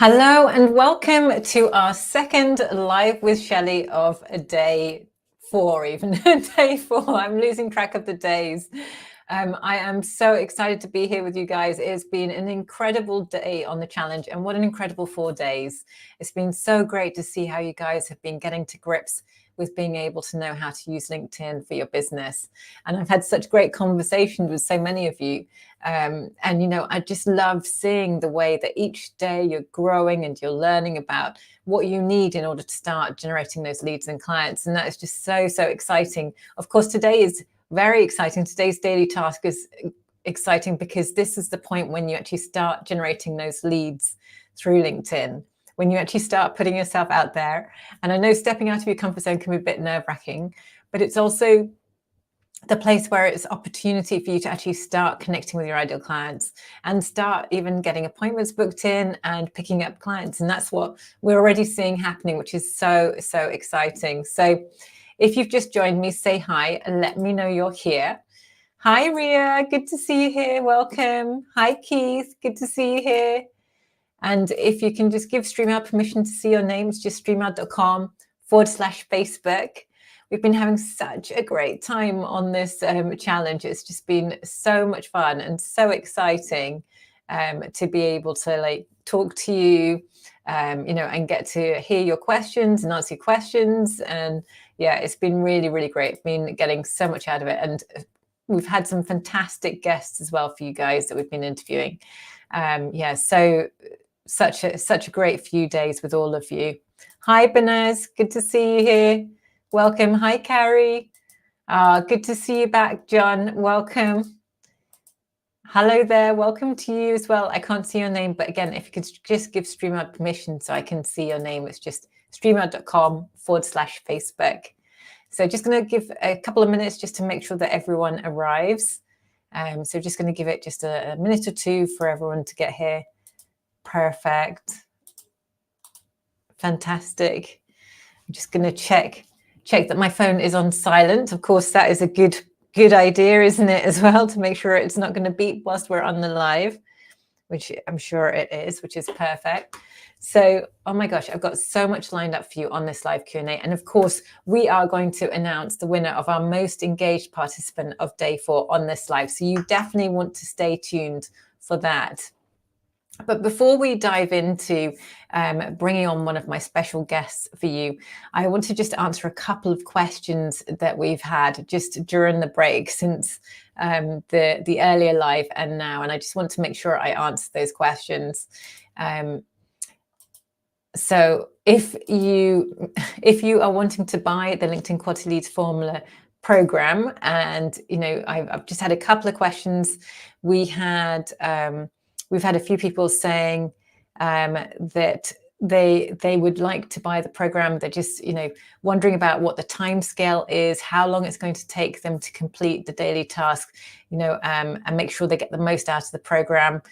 Hello and welcome to our second live with Shelley of day 4, even day 4. I'm losing track of the days. I am so excited to be here with you guys. It's been an incredible day on the challenge, and what an incredible 4 days. It's been so great to see how you guys have been getting to grips with being able to know how to use LinkedIn for your business. And I've had such great conversations with so many of you. And, I just love seeing the way that each day you're growing and you're learning about what you need in order to start generating those leads and clients. And that is just so, so exciting. Of course, today is very exciting. Today's daily task is exciting because this is the point when you actually start generating those leads through LinkedIn, when you actually start putting yourself out there. And I know stepping out of your comfort zone can be a bit nerve-wracking, but it's also the place where it's opportunity for you to actually start connecting with your ideal clients and start even getting appointments booked in and picking up clients. And that's what we're already seeing happening, which is so, so exciting. So if you've just joined me, say hi and let me know you're here. Hi, Ria. Good to see you here. Welcome. Hi, Keith. Good to see you here. And if you can just give StreamYard permission to see your names, just streamyard.com/Facebook. We've been having such a great time on this challenge. It's just been so much fun and so exciting to be able to talk to you, and get to hear your questions and answer your questions. And yeah, it's been really, really great. I've been getting so much out of it. And we've had some fantastic guests as well for you guys that we've been interviewing. So such a great few days with all of you. Hi, Banez. Good to see you here. Welcome. Hi, Carrie. Good to see you back, John. Welcome. Hello there. Welcome to you as well. I can't see your name, but again, if you could just give StreamYard permission so I can see your name, it's just streamyard.com/Facebook. So just going to give a couple of minutes just to make sure that everyone arrives. So just going to give it just a minute or two for everyone to get here. Perfect. Fantastic. I'm just going to check that my phone is on silent. Of course, that is a good idea, isn't it, as well, to make sure it's not going to beep whilst we're on the live, which I'm sure it is, which is perfect. So, oh my gosh, I've got so much lined up for you on this live Q&A. And of course, we are going to announce the winner of our most engaged participant of day 4 on this live. So you definitely want to stay tuned for that. But before we dive into bringing on one of my special guests for you, I want to just answer a couple of questions that we've had just during the break since the earlier live and now. And I just want to make sure I answer those questions. So if you are wanting to buy the LinkedIn Quality Leads Formula program, and I've just had a couple of questions. We've had a few people saying that they would like to buy the program. They're just wondering about what the time scale is, how long it's going to take them to complete the daily task, and make sure they get the most out of the program.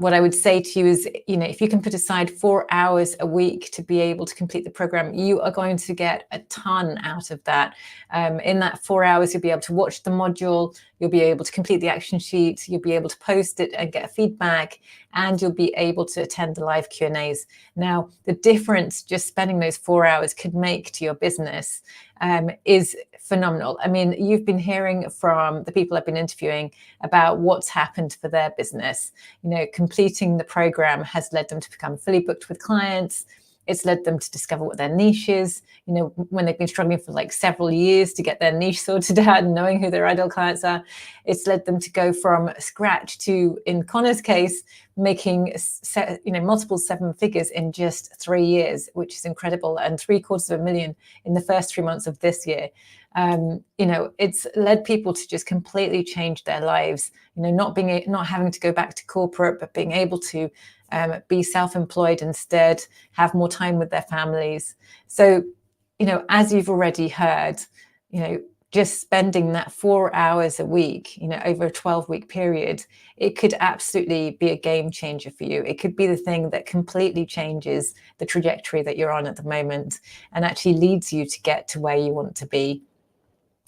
What I would say to you is, if you can put aside 4 hours a week to be able to complete the program, you are going to get a ton out of that. In that 4 hours, you'll be able to watch the module, you'll be able to complete the action sheet, you'll be able to post it and get feedback, and you'll be able to attend the live Q&As. Now, the difference just spending those 4 hours could make to your business is phenomenal. I mean, you've been hearing from the people I've been interviewing about what's happened for their business. Completing the program has led them to become fully booked with clients. It's led them to discover what their niche is. When they've been struggling for several years to get their niche sorted out and knowing who their ideal clients are, it's led them to go from scratch to, in Connor's case, making multiple 7 figures in just 3 years, which is incredible, and $750,000 in the first 3 months of this year. It's led people to just completely change their lives. Not having to go back to corporate, but being able to be self-employed instead, have more time with their families. So, as you've already heard, just spending that 4 hours a week, over a 12-week period, it could absolutely be a game changer for you. It could be the thing that completely changes the trajectory that you're on at the moment and actually leads you to get to where you want to be.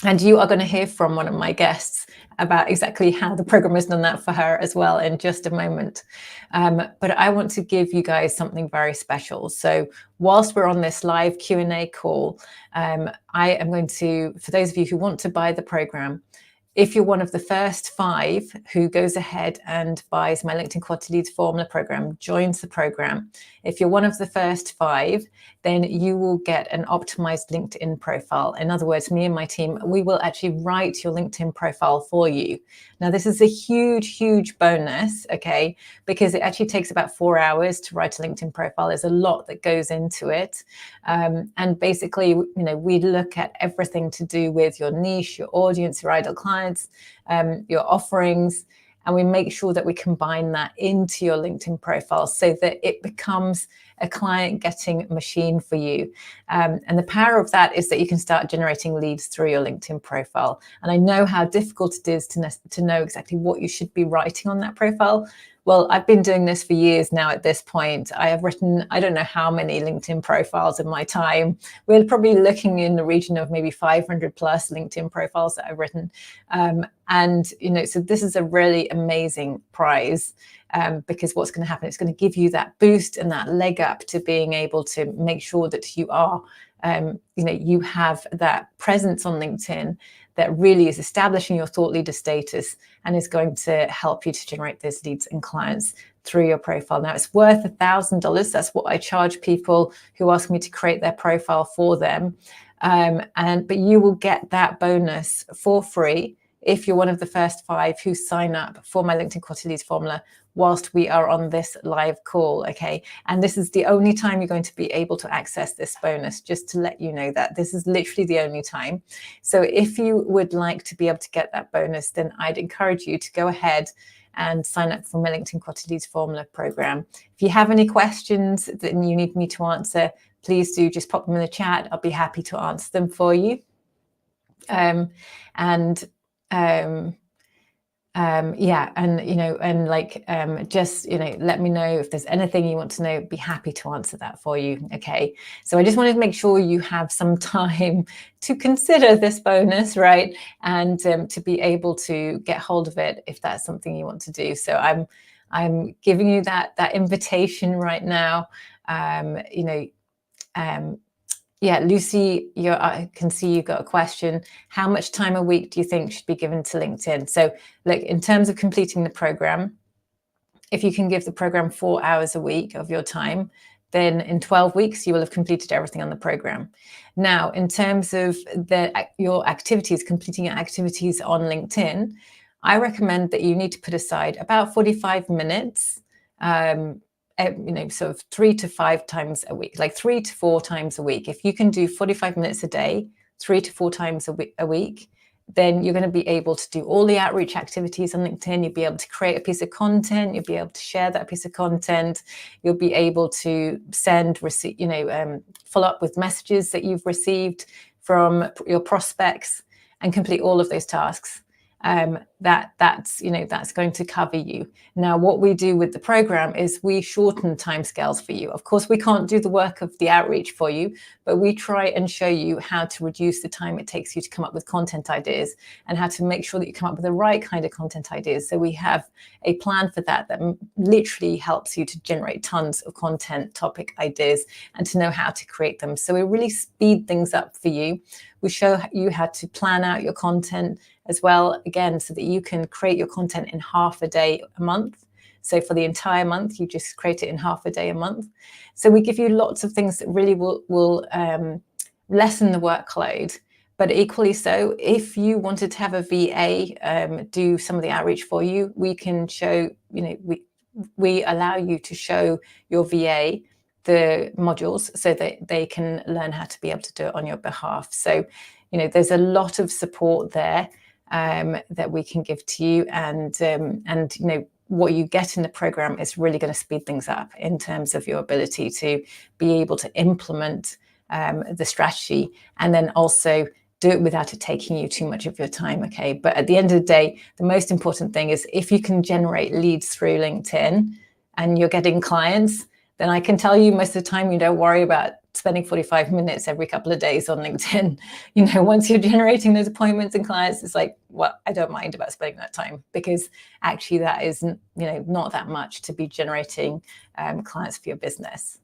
And you are going to hear from one of my guests about exactly how the program has done that for her as well in just a moment. But I want to give you guys something very special. So whilst we're on this live Q&A call, I am going to, for those of you who want to buy the program, if you're one of the first 5 who goes ahead and buys my LinkedIn Quality Leads Formula program, joins the program, if you're one of the first 5, then you will get an optimized LinkedIn profile. In other words, me and my team, we will actually write your LinkedIn profile for you. Now, this is a huge, huge bonus, okay, because it actually takes about 4 hours to write a LinkedIn profile. There's a lot that goes into it. And basically, we look at everything to do with your niche, your audience, your ideal clients, your offerings, and we make sure that we combine that into your LinkedIn profile so that it becomes a client getting machine for you. And the power of that is that you can start generating leads through your LinkedIn profile. And I know how difficult it is to know exactly what you should be writing on that profile. Well, I've been doing this for years now at this point. I have written, I don't know how many LinkedIn profiles in my time. We're probably looking in the region of maybe 500 plus LinkedIn profiles that I've written. And, so this is a really amazing prize because what's going to happen, it's going to give you that boost and that leg up to being able to make sure that you are, you have that presence on LinkedIn that really is establishing your thought leader status and is going to help you to generate those leads and clients through your profile. Now, it's worth $1,000. That's what I charge people who ask me to create their profile for them. But you will get that bonus for free if you're one of the first 5 who sign up for my LinkedIn Quality Leads Formula whilst we are on this live call, okay? And this is the only time you're going to be able to access this bonus, just to let you know that this is literally the only time. So if you would like to be able to get that bonus, then I'd encourage you to go ahead and sign up for my LinkedIn Quality Leads Formula program. If you have any questions that you need me to answer, please do just pop them in the chat. I'll be happy to answer them for you. Just let me know if there's anything you want to know. Be happy to answer that for you. Okay, so I just wanted to make sure you have some time to consider this bonus, right, and to be able to get hold of it if that's something you want to do. So I'm giving you that invitation right now. Yeah, Lucy, I can see you've got a question. How much time a week do you think should be given to LinkedIn? So look, in terms of completing the program, if you can give the program 4 hours a week of your time, then in 12 weeks, you will have completed everything on the program. Now, in terms of your activities, completing your activities on LinkedIn, I recommend that you need to put aside about 45 minutes, sort of 3 to 5 times a week, like 3 to 4 times a week. If you can do 45 minutes a day, 3 to 4 times a week, then you're going to be able to do all the outreach activities on LinkedIn. You'll be able to create a piece of content. You'll be able to share that piece of content. You'll be able to follow up with messages that you've received from your prospects and complete all of those tasks. That's going to cover you. Now, what we do with the program is we shorten timescales for you. Of course, we can't do the work of the outreach for you, but we try and show you how to reduce the time it takes you to come up with content ideas and how to make sure that you come up with the right kind of content ideas. So we have a plan for that literally helps you to generate tons of content topic ideas and to know how to create them. So we really speed things up for you. We show you how to plan out your content as well, again, so that you can create your content in half a day a month. So for the entire month, you just create it in half a day a month. So we give you lots of things that really will lessen the workload. But equally so, if you wanted to have a VA do some of the outreach for you, we can show, we allow you to show your VA the modules so that they can learn how to be able to do it on your behalf. So, there's a lot of support there that we can give to you, and what you get in the program is really going to speed things up in terms of your ability to be able to implement the strategy, and then also do it without it taking you too much of your time. Okay, but at the end of the day, the most important thing is if you can generate leads through LinkedIn and you're getting clients, then I can tell you most of the time you don't worry about spending 45 minutes every couple of days on LinkedIn. Once you're generating those appointments and clients, it's like, well, I don't mind about spending that time, because actually that isn't, not that much to be generating clients for your business.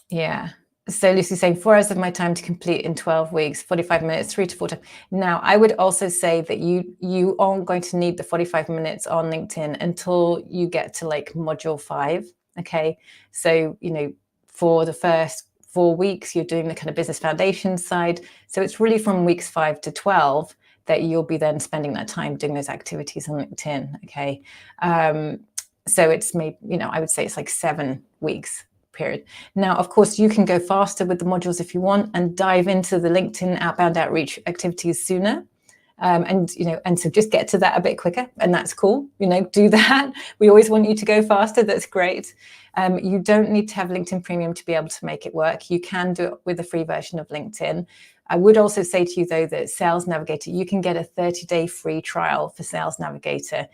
Yeah. So Lucy's saying 4 hours of my time to complete in 12 weeks, 45 minutes, 3 to 4 times. Now, I would also say that you aren't going to need the 45 minutes on LinkedIn until you get to like module 5. Okay. So, for the first 4 weeks, you're doing the kind of business foundation side. So it's really from weeks 5 to 12 that you'll be then spending that time doing those activities on LinkedIn. Okay. So it's maybe, I would say it's like 7 weeks period. Now, of course, you can go faster with the modules if you want and dive into the LinkedIn outbound outreach activities sooner. And so just get to that a bit quicker, and that's cool. Do that. We always want you to go faster. That's great. You don't need to have LinkedIn Premium to be able to make it work. You can do it with a free version of LinkedIn. I would also say to you, though, that Sales Navigator, you can get a 30-day free trial for Sales Navigator.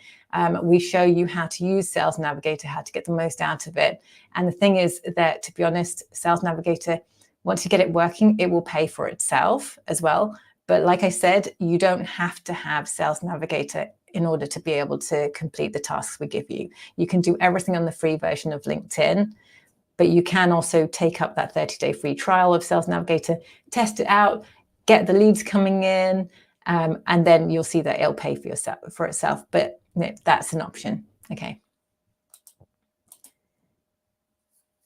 We show you how to use Sales Navigator, how to get the most out of it. And the thing is that, to be honest, Sales Navigator, once you get it working, it will pay for itself as well. But like I said, you don't have to have Sales Navigator in order to be able to complete the tasks we give you. You can do everything on the free version of LinkedIn, but you can also take up that 30-day free trial of Sales Navigator, test it out, get the leads coming in, and then you'll see that it'll pay for itself. But that's an option. Okay.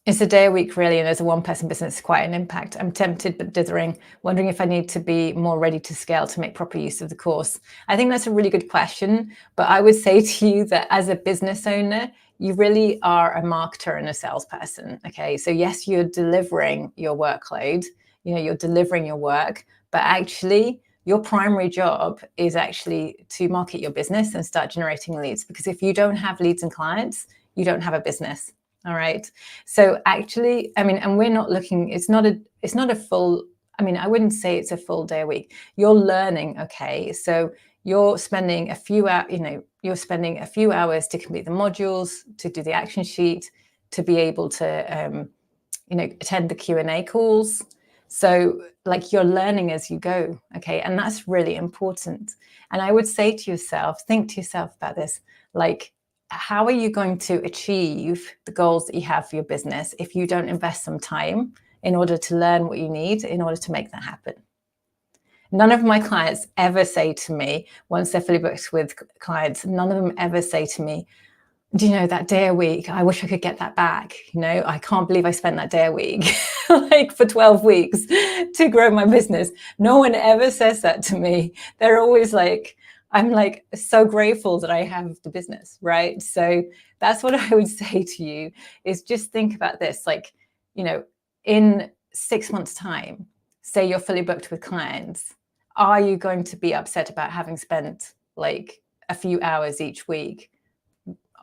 It's a day a week, really, and as a one-person business, quite an impact. I'm tempted but dithering, wondering if I need to be more ready to scale to make proper use of the course. I think that's a really good question, but I would say to you that as a business owner, you really are a marketer and a salesperson, okay? So yes, you're delivering your workload, you're delivering your work, but actually your primary job is actually to market your business and start generating leads, because if you don't have leads and clients, you don't have a business. All right. So actually, and we're not looking, it's not a full, I wouldn't say it's a full day a week. You're learning. Okay. So you're spending a few hours, to complete the modules, to do the action sheet, to be able to, attend the Q&A calls. So like you're learning as you go. Okay. And that's really important. And I would say to yourself, think to yourself about this, like, how are you going to achieve the goals that you have for your business if you don't invest some time in order to learn what you need in order to make that happen? None of my clients ever say to me, once they're fully booked with clients, none of them ever say to me, do you know, that day a week, I wish I could get that back. I can't believe I spent that day a week, like for 12 weeks to grow my business. No one ever says that to me. They're always like, I'm like so grateful that I have the business, right? So that's what I would say to you, is just think about this. Like, in 6 months' time, say you're fully booked with clients, are you going to be upset about having spent like a few hours each week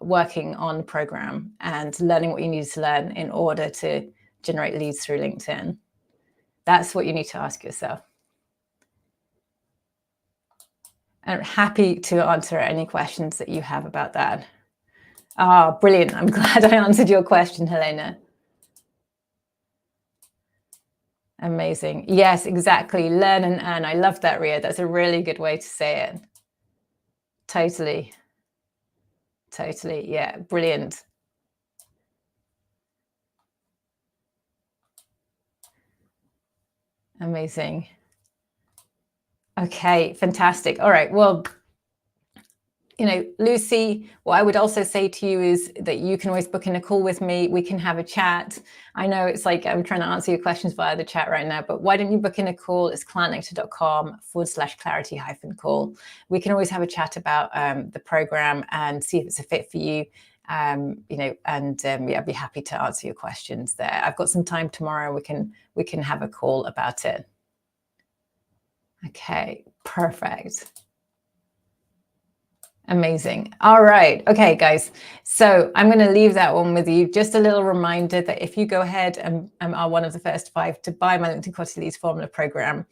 working on the program and learning what you need to learn in order to generate leads through LinkedIn? That's what you need to ask yourself. I'm happy to answer any questions that you have about that. Brilliant. I'm glad I answered your question, Helena. Amazing. Yes, exactly. Learn and earn. I love that, Ria. That's a really good way to say it. Totally. Yeah, brilliant. Amazing. Okay, fantastic. All right. Well, Lucy, what I would also say to you is that you can always book in a call with me. We can have a chat. I know it's like I'm trying to answer your questions via the chat right now, but why don't you book in a call? It's clientnectar.com/clarity-call. We can always have a chat about the program and see if it's a fit for you. I'd be happy to answer your questions there. I've got some time tomorrow. We can have a call about it. Okay, perfect. Amazing. All right. Okay, guys. So I'm going to leave that one with you. Just a little reminder that if you go ahead and are one of the first 5 to buy my LinkedIn Quality Leads Formula program,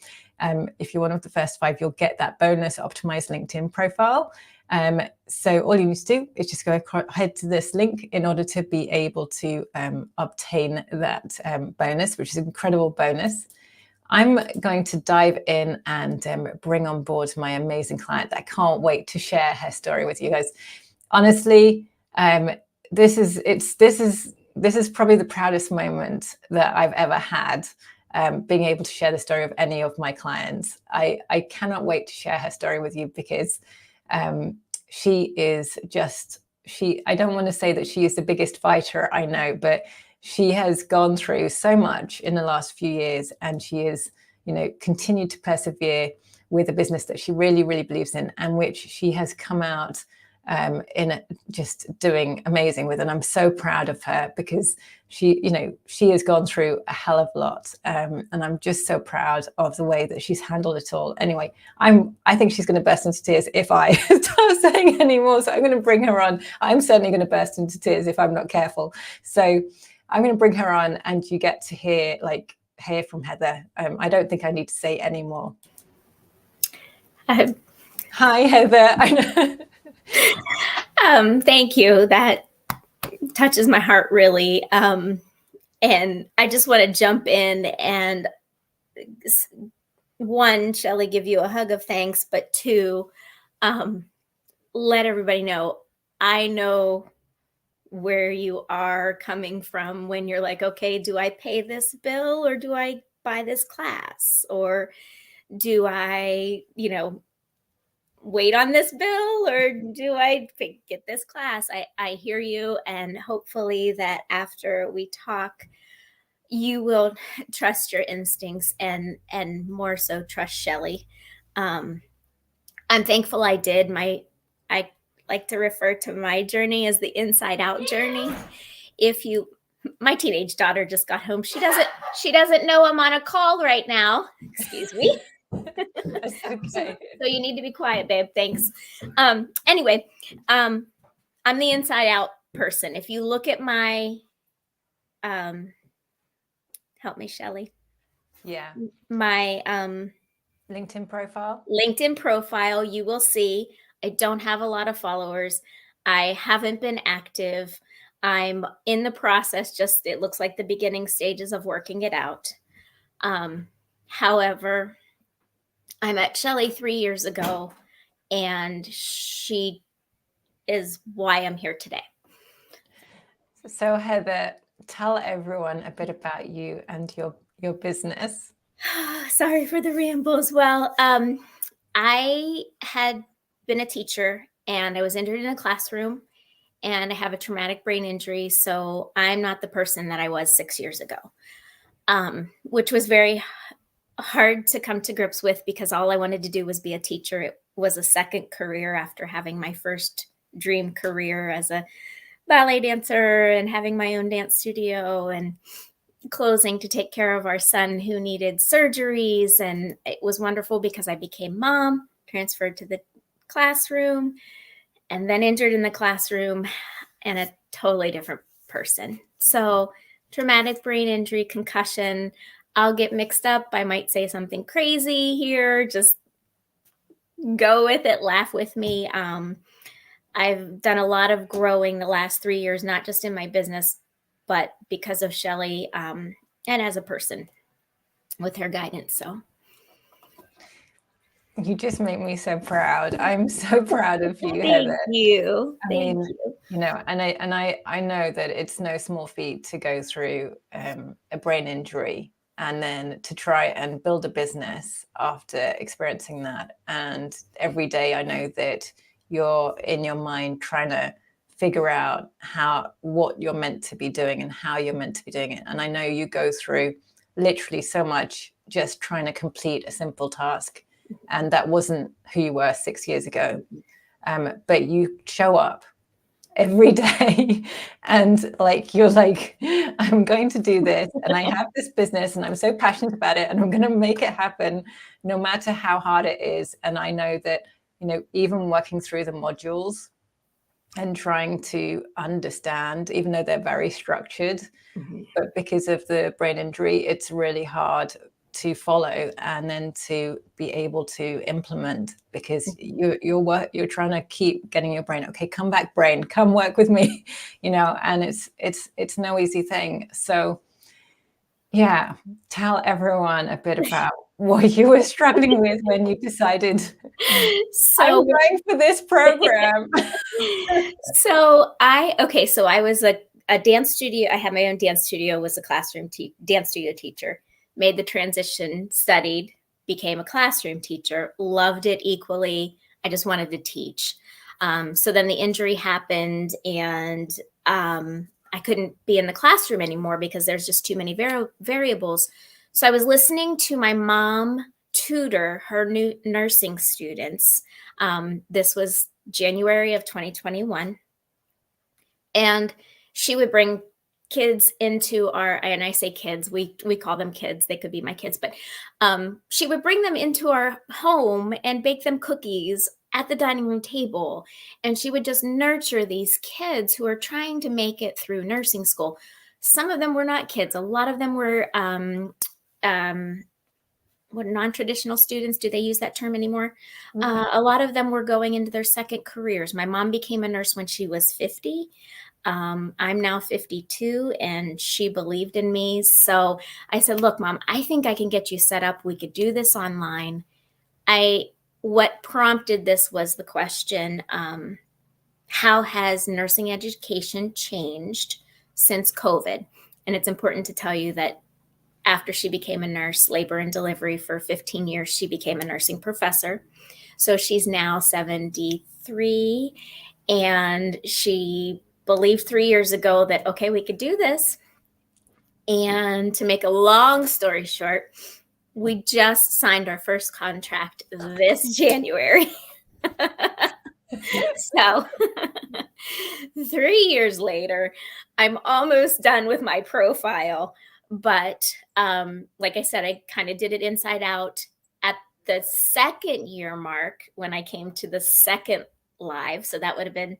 if you're one of the first 5, you'll get that bonus optimized LinkedIn profile. So all you need to do is just head to this link in order to be able to obtain that bonus, which is an incredible bonus. I'm going to dive in and bring on board my amazing client. I can't wait to share her story with you guys. Honestly, this is probably the proudest moment that I've ever had, being able to share the story of any of my clients. I cannot wait to share her story with you because she is just, I don't want to say that she is the biggest fighter I know, but she has gone through so much in the last few years, and she is, continued to persevere with a business that she really, really believes in, and which she has come out in just doing amazing with. And I'm so proud of her because she has gone through a hell of a lot. And I'm just so proud of the way that she's handled it all. Anyway, I think she's going to burst into tears if I start saying any more. So I'm going to bring her on. I'm certainly going to burst into tears if I'm not careful. So I'm going to bring her on, and you get to hear from Heather. I don't think I need to say any more. Hi, Heather. I know. Thank you. That touches my heart, really. And I just want to jump in and, one, Shelley, give you a hug of thanks, but two, let everybody know, I know where you are coming from when you're like, okay, do I pay this bill, or do I buy this class, or do I, wait on this bill, or do I get this class? I hear you. And hopefully that after we talk, you will trust your instincts and more so trust Shelley. I'm thankful I did. I like to refer to my journey as the inside out journey. My teenage daughter just got home. She doesn't know I'm on a call right now. Excuse me. That's okay. So you need to be quiet, babe. Thanks. Anyway, I'm the inside out person. If you look at my, help me, Shelley. Yeah. My LinkedIn profile. LinkedIn profile, you will see I don't have a lot of followers. I haven't been active. I'm in the process, it looks like the beginning stages of working it out. However, I met Shelley 3 years ago, and she is why I'm here today. So Heather, tell everyone a bit about you and your business. Sorry for the rambles. Well, I had been a teacher, and I was injured in a classroom, and I have a traumatic brain injury. So I'm not the person that I was 6 years ago, which was very hard to come to grips with because all I wanted to do was be a teacher. It was a second career after having my first dream career as a ballet dancer and having my own dance studio and closing to take care of our son who needed surgeries. And it was wonderful because I became mom, transferred to the classroom, and then injured in the classroom, and a totally different person. So traumatic brain injury, concussion, I'll get mixed up. I might say something crazy here. Just go with it. Laugh with me. I've done a lot of growing the last 3 years, not just in my business, but because of Shelley, and as a person with her guidance. So you just make me so proud. I'm so proud of you, Thank Heather. you. Thank you. And I know that it's no small feat to go through a brain injury and then to try and build a business after experiencing that. And every day I know that you're in your mind trying to figure out what you're meant to be doing and how you're meant to be doing it. And I know you go through literally so much just trying to complete a simple task. And that wasn't who you were 6 years ago. But you show up every day and you're like, I'm going to do this, and I have this business and I'm so passionate about it, and I'm going to make it happen no matter how hard it is. And I know that, even working through the modules and trying to understand, even though they're very structured, but because of the brain injury, it's really hard to follow and then to be able to implement, because you're trying to keep getting your brain, okay, come back brain, come work with me, and it's no easy thing. So yeah, tell everyone a bit about what you were struggling with when you decided I'm going for this program. So I was a dance studio. I had my own dance studio, was a classroom dance studio teacher, made the transition, studied, became a classroom teacher, loved it equally. I just wanted to teach. So then the injury happened, and I couldn't be in the classroom anymore because there's just too many variables. So I was listening to my mom tutor her new nursing students. This was January of 2021. And she would bring kids into and I say kids, we call them kids, they could be my kids, but she would bring them into our home and bake them cookies at the dining room table. And she would just nurture these kids who are trying to make it through nursing school. Some of them were not kids. A lot of them were what, non-traditional students, do they use that term anymore? A lot of them were going into their second careers. My mom became a nurse when she was 50. I'm now 52, and she believed in me. So I said, look, Mom, I think I can get you set up. We could do this online. What prompted this was the question, how has nursing education changed since COVID? And it's important to tell you that after she became a nurse, labor and delivery for 15 years, she became a nursing professor. So she's now 73, and she believed 3 years ago that, okay, we could do this. And to make a long story short, we just signed our first contract this January. So 3 years later, I'm almost done with my profile. But like I said, I kind of did it inside out. At the second year mark, when I came to the second live, so that would have been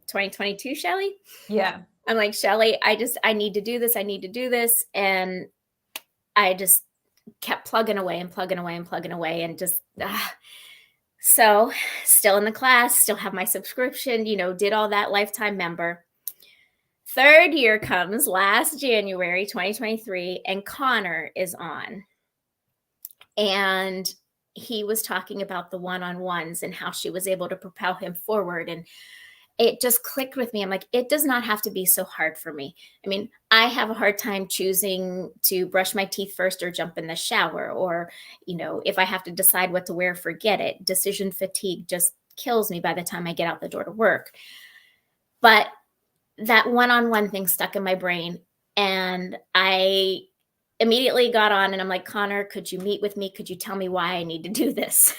2022, Shelley? Yeah. I'm like, Shelley, I need to do this. I need to do this. And I just kept plugging away and plugging away and plugging away, and just, so still in the class, still have my subscription, did all that, lifetime member. Third year comes last January, 2023, and Connor is on. And he was talking about the one-on-ones and how she was able to propel him forward. And it just clicked with me. I'm like, it does not have to be so hard for me. I mean, I have a hard time choosing to brush my teeth first or jump in the shower, or, if I have to decide what to wear, forget it. Decision fatigue just kills me by the time I get out the door to work. But that one-on-one thing stuck in my brain, and I immediately got on, and I'm like, Connor, could you meet with me? Could you tell me why I need to do this?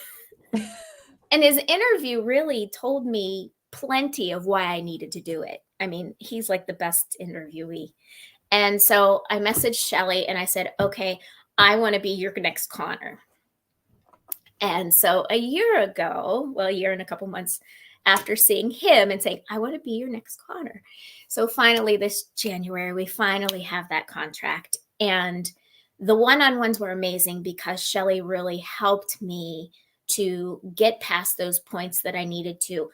And his interview really told me plenty of why I needed to do it. I mean, he's like the best interviewee. And so I messaged Shelley and I said, okay, I want to be your next Connor. And so a year and a couple months after seeing him and saying, I want to be your next Connor. So finally this January, we finally have that contract. And the one-on-ones were amazing because Shelley really helped me to get past those points that I needed to,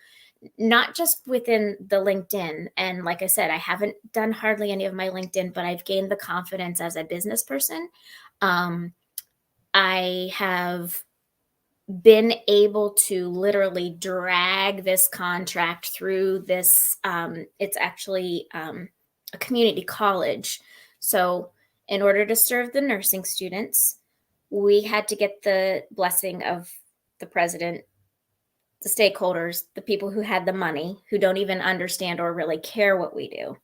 not just within the LinkedIn. And like I said, I haven't done hardly any of my LinkedIn, but I've gained the confidence as a business person. I have been able to literally drag this contract through this. It's actually a community college. So in order to serve the nursing students, we had to get the blessing of the president, the stakeholders, the people who had the money, who don't even understand or really care what we do.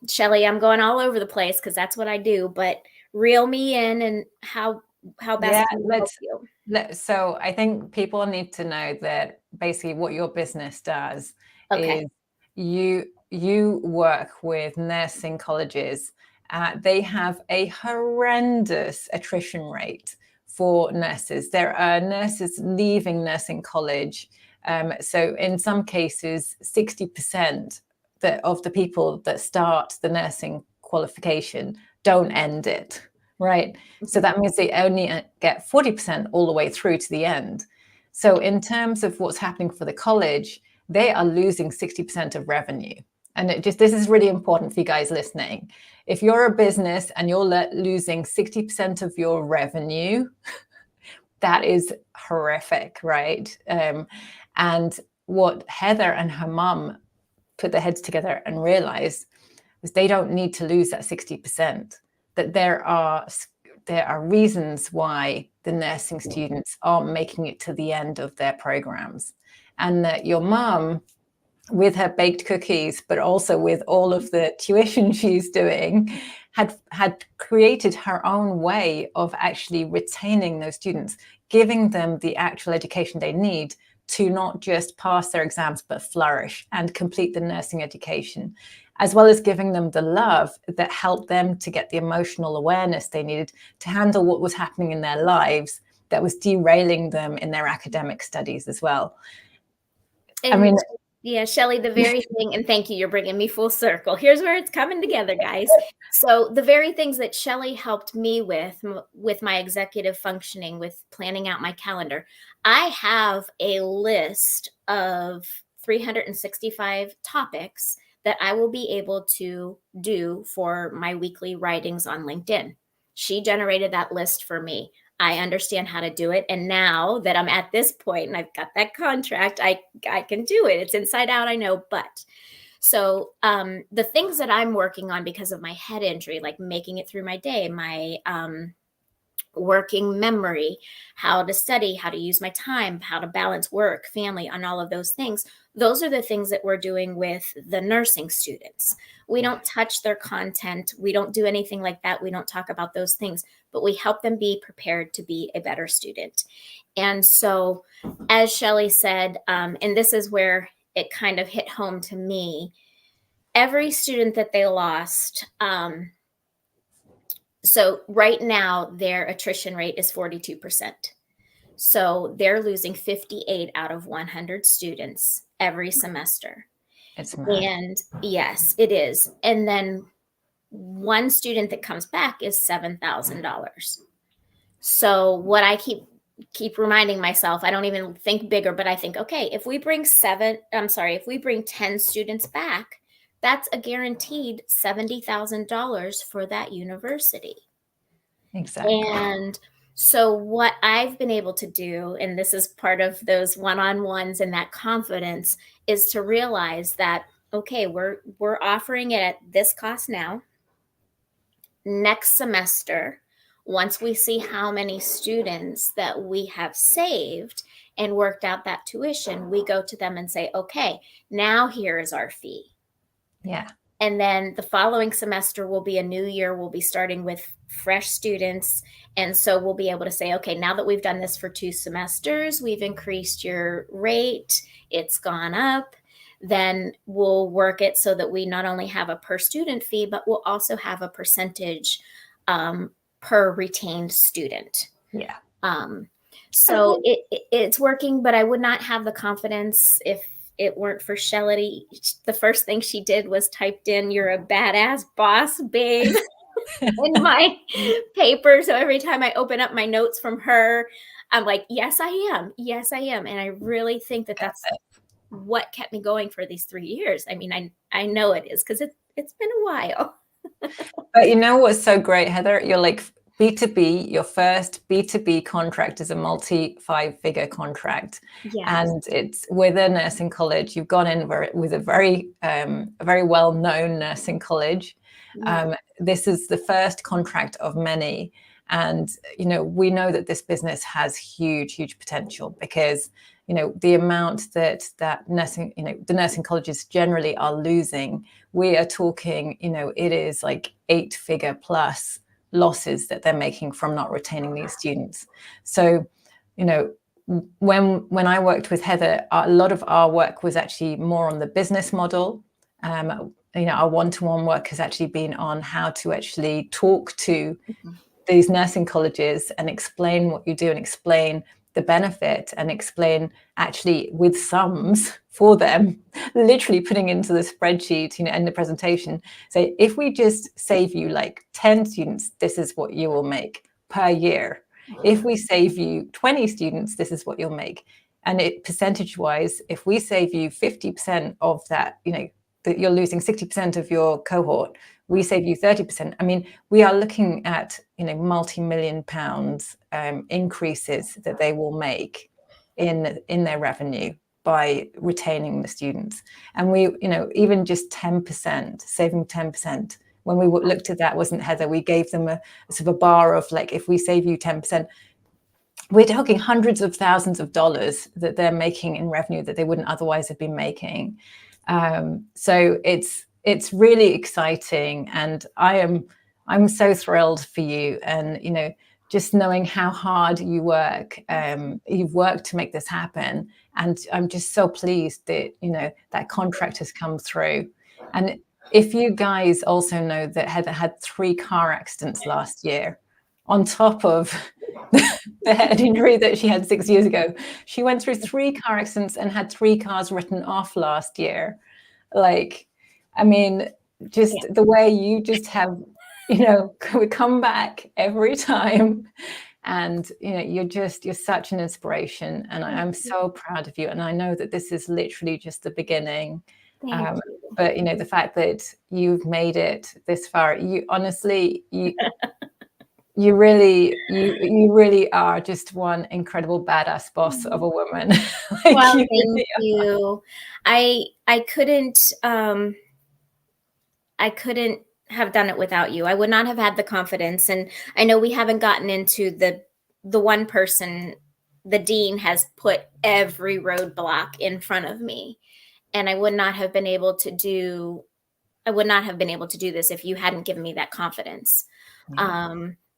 Shelley, I'm going all over the place because that's what I do, but reel me in, and how best can I help you? So I think people need to know that basically what your business does is you work with nursing colleges. They have a horrendous attrition rate for nurses. There are nurses leaving nursing college. So in some cases, 60% of the people that start the nursing qualification don't end it. Right. So that means they only get 40% all the way through to the end. So in terms of what's happening for the college, they are losing 60% of revenue. And this is really important for you guys listening. If you're a business and you're losing 60% of your revenue, that is horrific, right? And what Heather and her mum put their heads together and realized was they don't need to lose that 60%, that there are reasons why the nursing students aren't making it to the end of their programs, and that your mum, with her baked cookies, but also with all of the tuition she's doing, had created her own way of actually retaining those students, giving them the actual education they need to not just pass their exams, but flourish and complete the nursing education, as well as giving them the love that helped them to get the emotional awareness they needed to handle what was happening in their lives that was derailing them in their academic studies as well. And, I mean, yeah, Shelley, the very thing, and thank you, you're bringing me full circle. Here's where it's coming together, guys. So the very things that Shelley helped me with my executive functioning, with planning out my calendar, I have a list of 365 topics that I will be able to do for my weekly writings on LinkedIn. She generated that list for me. I understand how to do it. And now that I'm at this point and I've got that contract, I can do it. It's inside out, I know. But so the things that I'm working on because of my head injury, like making it through my day, my working memory, how to study, how to use my time, how to balance work, family, on all of those things. Those are the things that we're doing with the nursing students. We don't touch their content. We don't do anything like that. We don't talk about those things, but we help them be prepared to be a better student. And so, as Shelley said, and this is where it kind of hit home to me, every student that they lost, so right now their attrition rate is 42%. So they're losing 58 out of 100 students every semester. It's mad. And yes, it is. And then one student that comes back is $7,000. So what I keep reminding myself, I don't even think bigger, but I think, okay, if we bring 10 students back, that's a guaranteed $70,000 for that university. Exactly. And so what I've been able to do, and this is part of those one-on-ones and that confidence, is to realize that, okay, we're offering it at this cost now. Next semester, once we see how many students that we have saved and worked out that tuition, we go to them and say, okay, now here is our fee. Yeah. And then the following semester will be a new year. We'll be starting with fresh students. And so we'll be able to say, okay, now that we've done this for 2 semesters, we've increased your rate, it's gone up. Then we'll work it so that we not only have a per student fee, but we'll also have a percentage per retained student. Yeah. So it's working, but I would not have the confidence if it weren't for Shelley. The first thing she did was typed in, "You're a badass boss, babe," in my paper. So every time I open up my notes from her, I'm like, yes, I am. Yes, I am. And I really think that that's what kept me going for these 3 years. I mean, I know it is, because it's been a while. But you know what's so great, Heather? You're like, B2B, your first B2B contract is a multi-5-figure contract. Yes. And it's with a nursing college. You've gone in with a very well-known nursing college. Yeah. This is the first contract of many. And, you know, we know that this business has huge, huge potential, because, you know, the amount that nursing, you know, the nursing colleges generally are losing, we are talking, you know, it is like 8-figure plus losses that they're making from not retaining these students. So, you know, when I worked with Heather, a lot of our work was actually more on the business model. You know, our one-to-one work has actually been on how to actually talk to these nursing colleges and explain what you do, and explain the benefit, and explain actually with sums for them literally putting into the spreadsheet, in the presentation, say, if we just save you like 10 students, this is what you will make per year. If we save you 20 students, this is what you'll make. And it percentage wise, if we save you 50% of that, that you're losing 60% of your cohort, we save you 30%. I mean, we are looking at, multi-million pounds increases that they will make in their revenue by retaining the students. And we, even just 10%, saving 10%, when we looked at that, wasn't Heather, we gave them a sort of a bar of like, if we save you 10%, we're talking hundreds of thousands of dollars that they're making in revenue that they wouldn't otherwise have been making. So it's really exciting, and I'm so thrilled for you. And just knowing how hard you work, you've worked to make this happen, and I'm just so pleased that that contract has come through. And if you guys also know that Heather had 3 car accidents last year, on top of the head injury that she had 6 years ago, she went through 3 car accidents and had 3 cars written off last year. Like, I mean, just the way you just have, come back every time. And, you're such an inspiration. And I'm so proud of you. And I know that this is literally just the beginning. But, the fact that you've made it this far, you honestly, you really are just one incredible badass boss of a woman. Like, well, thank you. I couldn't have done it without you. I would not have had the confidence. And I know we haven't gotten into the one person, the dean has put every roadblock in front of me. And I would not have been able to do this if you hadn't given me that confidence.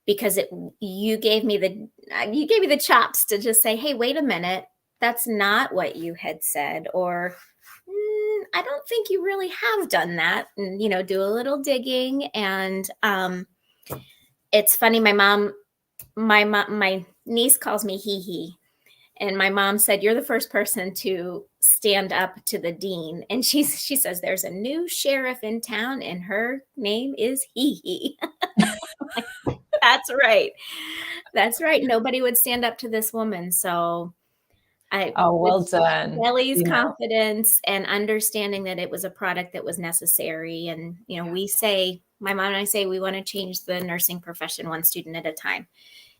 Because you gave me the chops to just say, hey, wait a minute, that's not what you had said, or I don't think you really have done that, and do a little digging. And it's funny, my niece calls me Hee, and my mom said, you're the first person to stand up to the dean, and she says there's a new sheriff in town and her name is Hee. That's right. Nobody would stand up to this woman. So well done. Shelley's confidence and understanding that it was a product that was necessary. And, my mom and I say, we want to change the nursing profession one student at a time.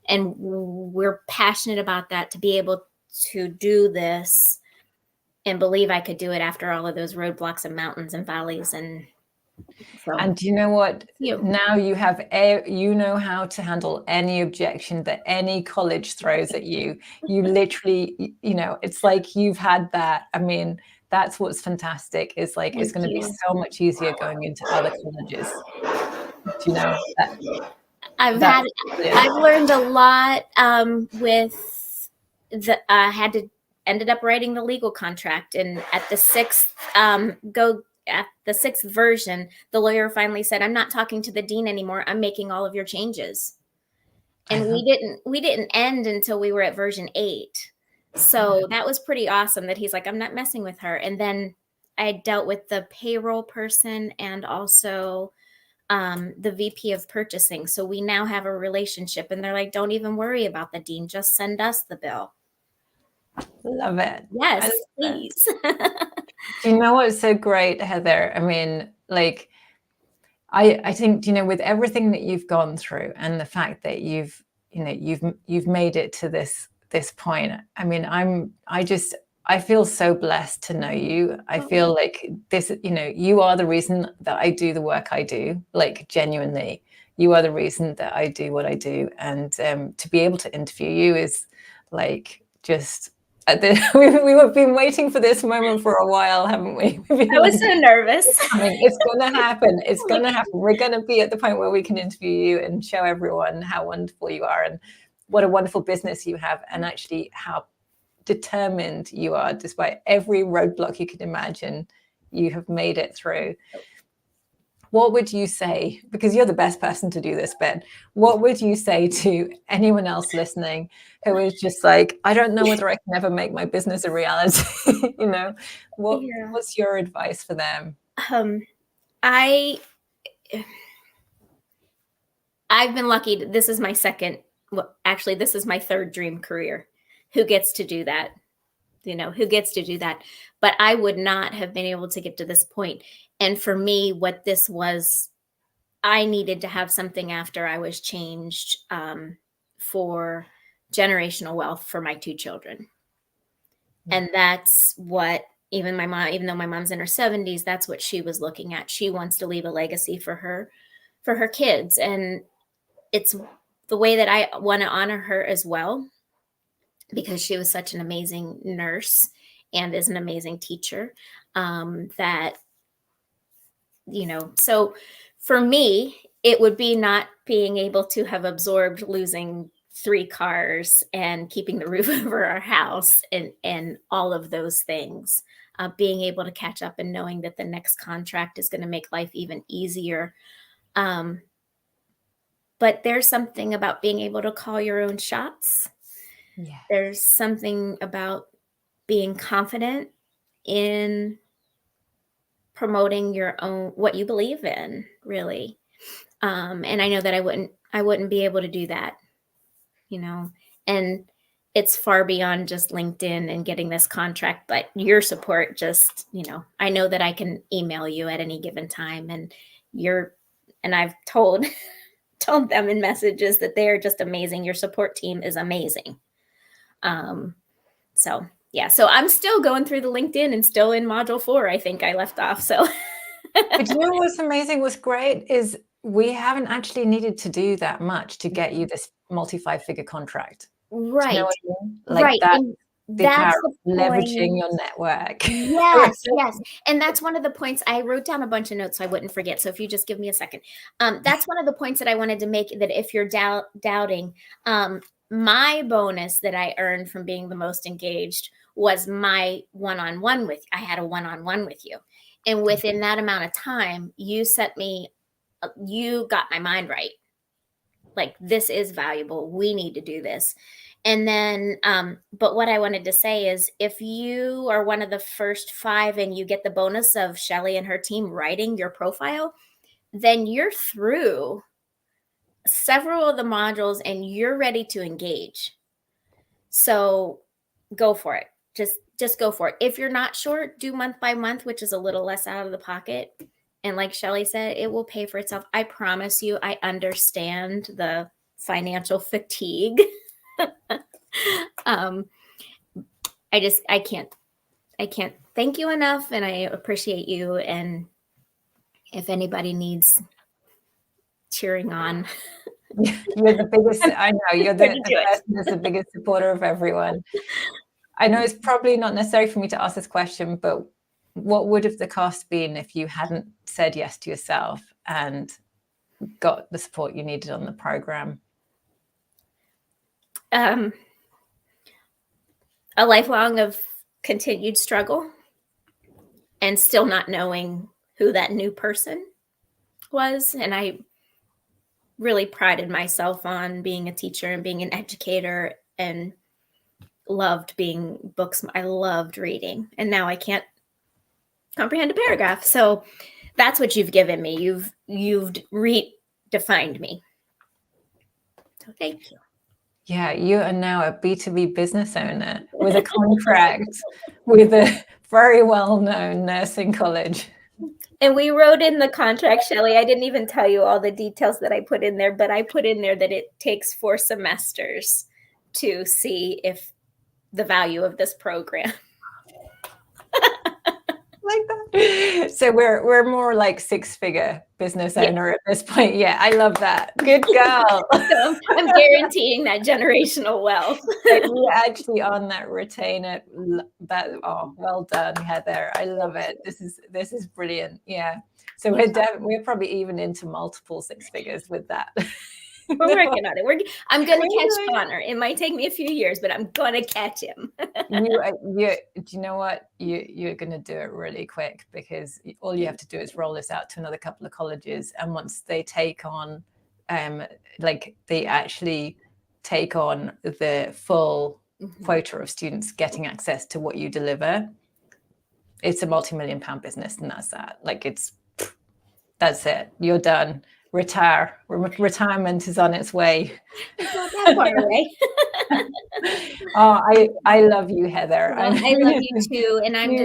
And we're passionate about that, to be able to do this and believe I could do it after all of those roadblocks and mountains and valleys. And you know what? Now you have, know how to handle any objection that any college throws at you. You literally, it's like you've had that. I mean, that's what's fantastic. Is like, it's going to be so much easier going into other colleges. I've learned a lot with ended up writing the legal contract, and at the 6th version, the lawyer finally said, I'm not talking to the dean anymore. I'm making all of your changes. And we didn't end until we were at version 8. So that was pretty awesome that he's like, I'm not messing with her. And then I dealt with the payroll person and also the VP of purchasing. So we now have a relationship, and they're like, don't even worry about the dean. Just send us the bill. Love it. Yes, please. Do you know what's so great, Heather? I mean, like, I think, with everything that you've gone through and the fact that you've made it to this point. I mean, I feel so blessed to know you. I feel like this, you are the reason that I do the work I do, like, genuinely. You are the reason that I do what I do. And to be able to interview you is like, just, we've been waiting for this moment for a while, haven't we? I was so nervous. It's going to happen. It's going to happen. We're going to be at the point where we can interview you and show everyone how wonderful you are and what a wonderful business you have, and actually how determined you are. Despite every roadblock you could imagine, you have made it through. what would you say, because you're the best person to do this, Ben, what would you say to anyone else listening who is just like, I don't know whether I can ever make my business a reality? You know, what's your advice for them? I've been lucky. This is my second, well, actually, this is my third dream career. Who gets to do that? Who gets to do that? But I would not have been able to get to this point. And for me, what this was, I needed to have something after I was changed for generational wealth for my two children. And that's what even my mom, even though my mom's in her 70s, that's what she was looking at. She wants to leave a legacy for her kids. And it's the way that I want to honor her as well, because she was such an amazing nurse and is an amazing teacher, that, so for me, it would be not being able to have absorbed losing 3 cars and keeping the roof over our house and all of those things, being able to catch up and knowing that the next contract is going to make life even easier. But there's something about being able to call your own shots. Yeah. There's something about being confident in promoting your own, what you believe in, really. And I know that I wouldn't be able to do that, and it's far beyond just LinkedIn and getting this contract, but your support just, I know that I can email you at any given time, and I've told them in messages that they're just amazing. Your support team is amazing. So yeah, so I'm still going through the LinkedIn and still in module 4, I think I left off. So, but you know what's amazing, what's great is we haven't actually needed to do that much to get you this multi-5-figure contract. Right. Do you know what I mean? Like right. that. That's the leveraging your network. Yes. And that's one of the points. I wrote down a bunch of notes so I wouldn't forget. So if you just give me a second, that's one of the points that I wanted to make, that if you're doubting, my bonus that I earned from being the most engaged was my one-on-one with, I had a one-on-one with you. And within that amount of time, you got my mind right. Like, this is valuable. We need to do this. And then, but what I wanted to say is, if you are one of the first 5 and you get the bonus of Shelley and her team writing your profile, then you're through several of the modules and you're ready to engage. So go for it. Just go for it. If you're not sure, do month by month, which is a little less out of the pocket. And like Shelley said, it will pay for itself. I promise you, I understand the financial fatigue. I can't thank you enough, and I appreciate you. And if anybody needs cheering on, you're the biggest. I know you're the person that's the biggest supporter of everyone. I know it's probably not necessary for me to ask this question, but what would have the cost been if you hadn't said yes to yourself and got the support you needed on the program? A lifelong of continued struggle and still not knowing who that new person was. And I really prided myself on being a teacher and being an educator, and loved being books. I loved reading, and now I can't comprehend a paragraph. So that's what you've given me. You've redefined me. So thank you. Yeah, you are now a B2B business owner with a contract with a very well-known nursing college. And we wrote in the contract, Shelley, I didn't even tell you all the details that I put in there, but I put in there that it takes 4 semesters to see if the value of this program. Like that. So we're more like 6-figure business owner at this point. Yeah, I love that. Good girl. So I'm guaranteeing that generational wealth. You're actually on that retainer. Well done, Heather. I love it. This is brilliant. Yeah. So we're probably even into multiple 6 figures with that. We're working on it. I'm going to catch Anyway. Connor. It might take me a few years, but I'm going to catch him. Do you know what? You're going to do it really quick, because all you have to do is roll this out to another couple of colleges. And once they take on, like they actually take on the full quota of students getting access to what you deliver, it's a multi-million-pound business. And that's that. Like that's it. You're done. Retire. Retirement is on its way. It's not that far away. Oh, I love you, Heather. Well, I love you too. And I'm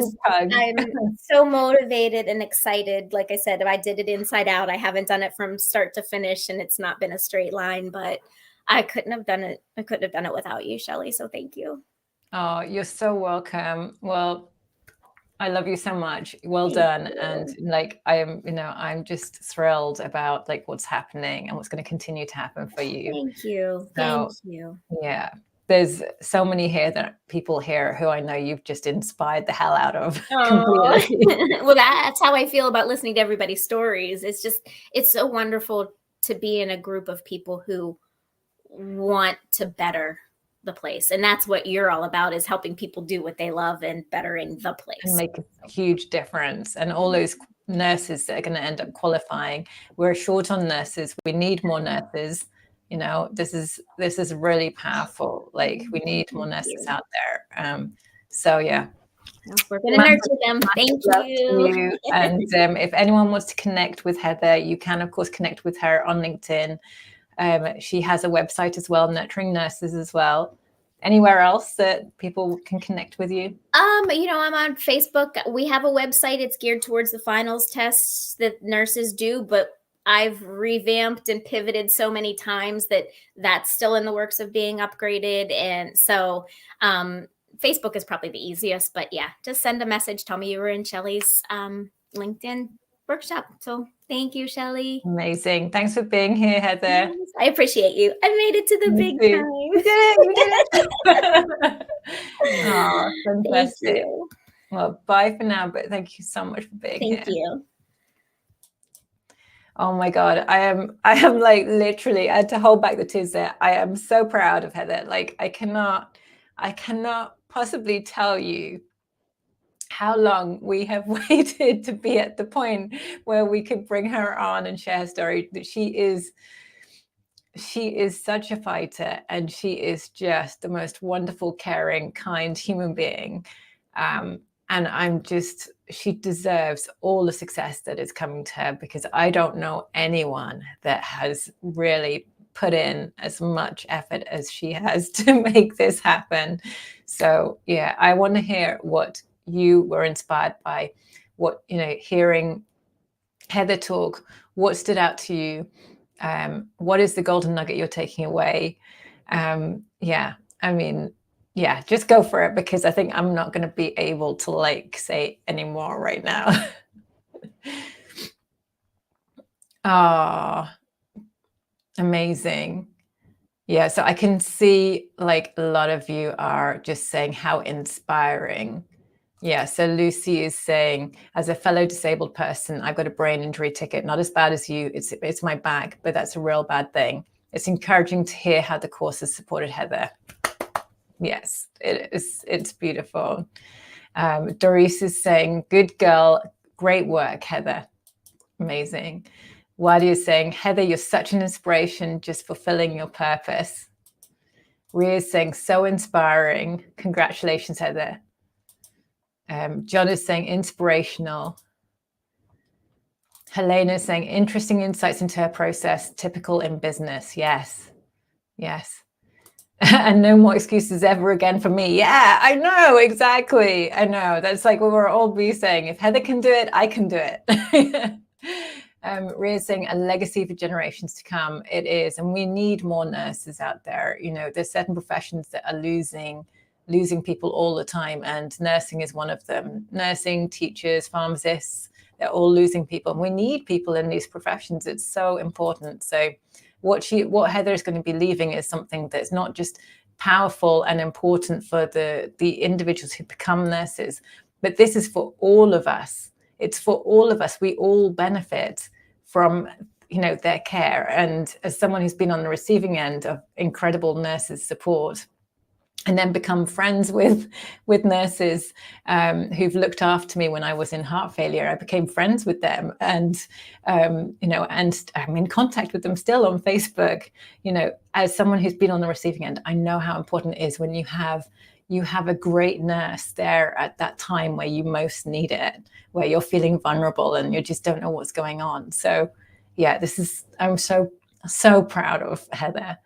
so motivated and excited. Like I said, I did it inside out. I haven't done it from start to finish, and it's not been a straight line, but I couldn't have done it. I couldn't have done it without you, Shelley. So thank you. Oh, you're so welcome. Well, I love you so much. Well done. And like, I'm just thrilled about like what's happening and what's going to continue to happen for you. Thank you. Thank you. Yeah. There's so many people here who I know you've just inspired the hell out of. Completely. Well, that's how I feel about listening to everybody's stories. It's so wonderful to be in a group of people who want to better the place. And that's what you're all about, is helping people do what they love and bettering the place. And make a huge difference. And all those nurses that are going to end up qualifying, we're short on nurses. We need more nurses. This is really powerful. Like, we need more nurses out there. So yeah. We're going to nurture them. Thank you. And if anyone wants to connect with Heather, you can, of course, connect with her on LinkedIn. She has a website as well, Nurturing Nurses as well. Anywhere else that people can connect with you? I'm on Facebook. We have a website. It's geared towards the finals tests that nurses do, but I've revamped and pivoted so many times that's still in the works of being upgraded. And so Facebook is probably the easiest, but yeah, just send a message. Tell me you were in Shelley's LinkedIn workshop. So thank you, Shelley. Amazing. Thanks for being here, Heather. I appreciate you. I made it to the big time. You did it. Oh, fantastic. Thank you. Well, bye for now, but thank you so much for being here. Thank you. Oh my God. I am like, literally, I had to hold back the tears there. I am so proud of Heather. Like, I cannot possibly tell you how long we have waited to be at the point where we could bring her on and share her story. She is such a fighter, and she is just the most wonderful, caring, kind human being. And she deserves all the success that is coming to her, because I don't know anyone that has really put in as much effort as she has to make this happen. So yeah, I want to hear what you were inspired by, hearing Heather talk, what stood out to you, what is the golden nugget you're taking away? Just go for it, because I think I'm not going to be able to say any more right now. Oh, amazing. Yeah, so I can see a lot of you are just saying how inspiring. Yeah, so Lucy is saying, as a fellow disabled person, I've got a brain injury ticket, not as bad as you. It's my back, but that's a real bad thing. It's encouraging to hear how the course has supported Heather. Yes, it is. It's beautiful. Doris is saying, good girl, great work, Heather. Amazing. Wadi is saying, Heather, you're such an inspiration, just fulfilling your purpose. Ria is saying, so inspiring. Congratulations, Heather. John is saying, inspirational. Helena is saying, interesting insights into her process, typical in business. Yes. And no more excuses ever again for me. Yeah, I know, exactly. I know. That's like what we're all be saying. If Heather can do it, I can do it. Ria's saying, a legacy for generations to come. It is. And we need more nurses out there. There's certain professions that are losing people all the time, and nursing is one of them. Nursing, teachers, pharmacists, they're all losing people. And we need people in these professions. It's so important. So what Heather is going to be leaving is something that's not just powerful and important for the individuals who become nurses, but this is for all of us. It's for all of us. We all benefit from their care. And as someone who's been on the receiving end of incredible nurses support, and then become friends with nurses who've looked after me when I was in heart failure. I became friends with them, and and I'm in contact with them still on Facebook. As someone who's been on the receiving end, I know how important it is when you have a great nurse there at that time where you most need it, where you're feeling vulnerable and you just don't know what's going on. So yeah, I'm so proud of Heather.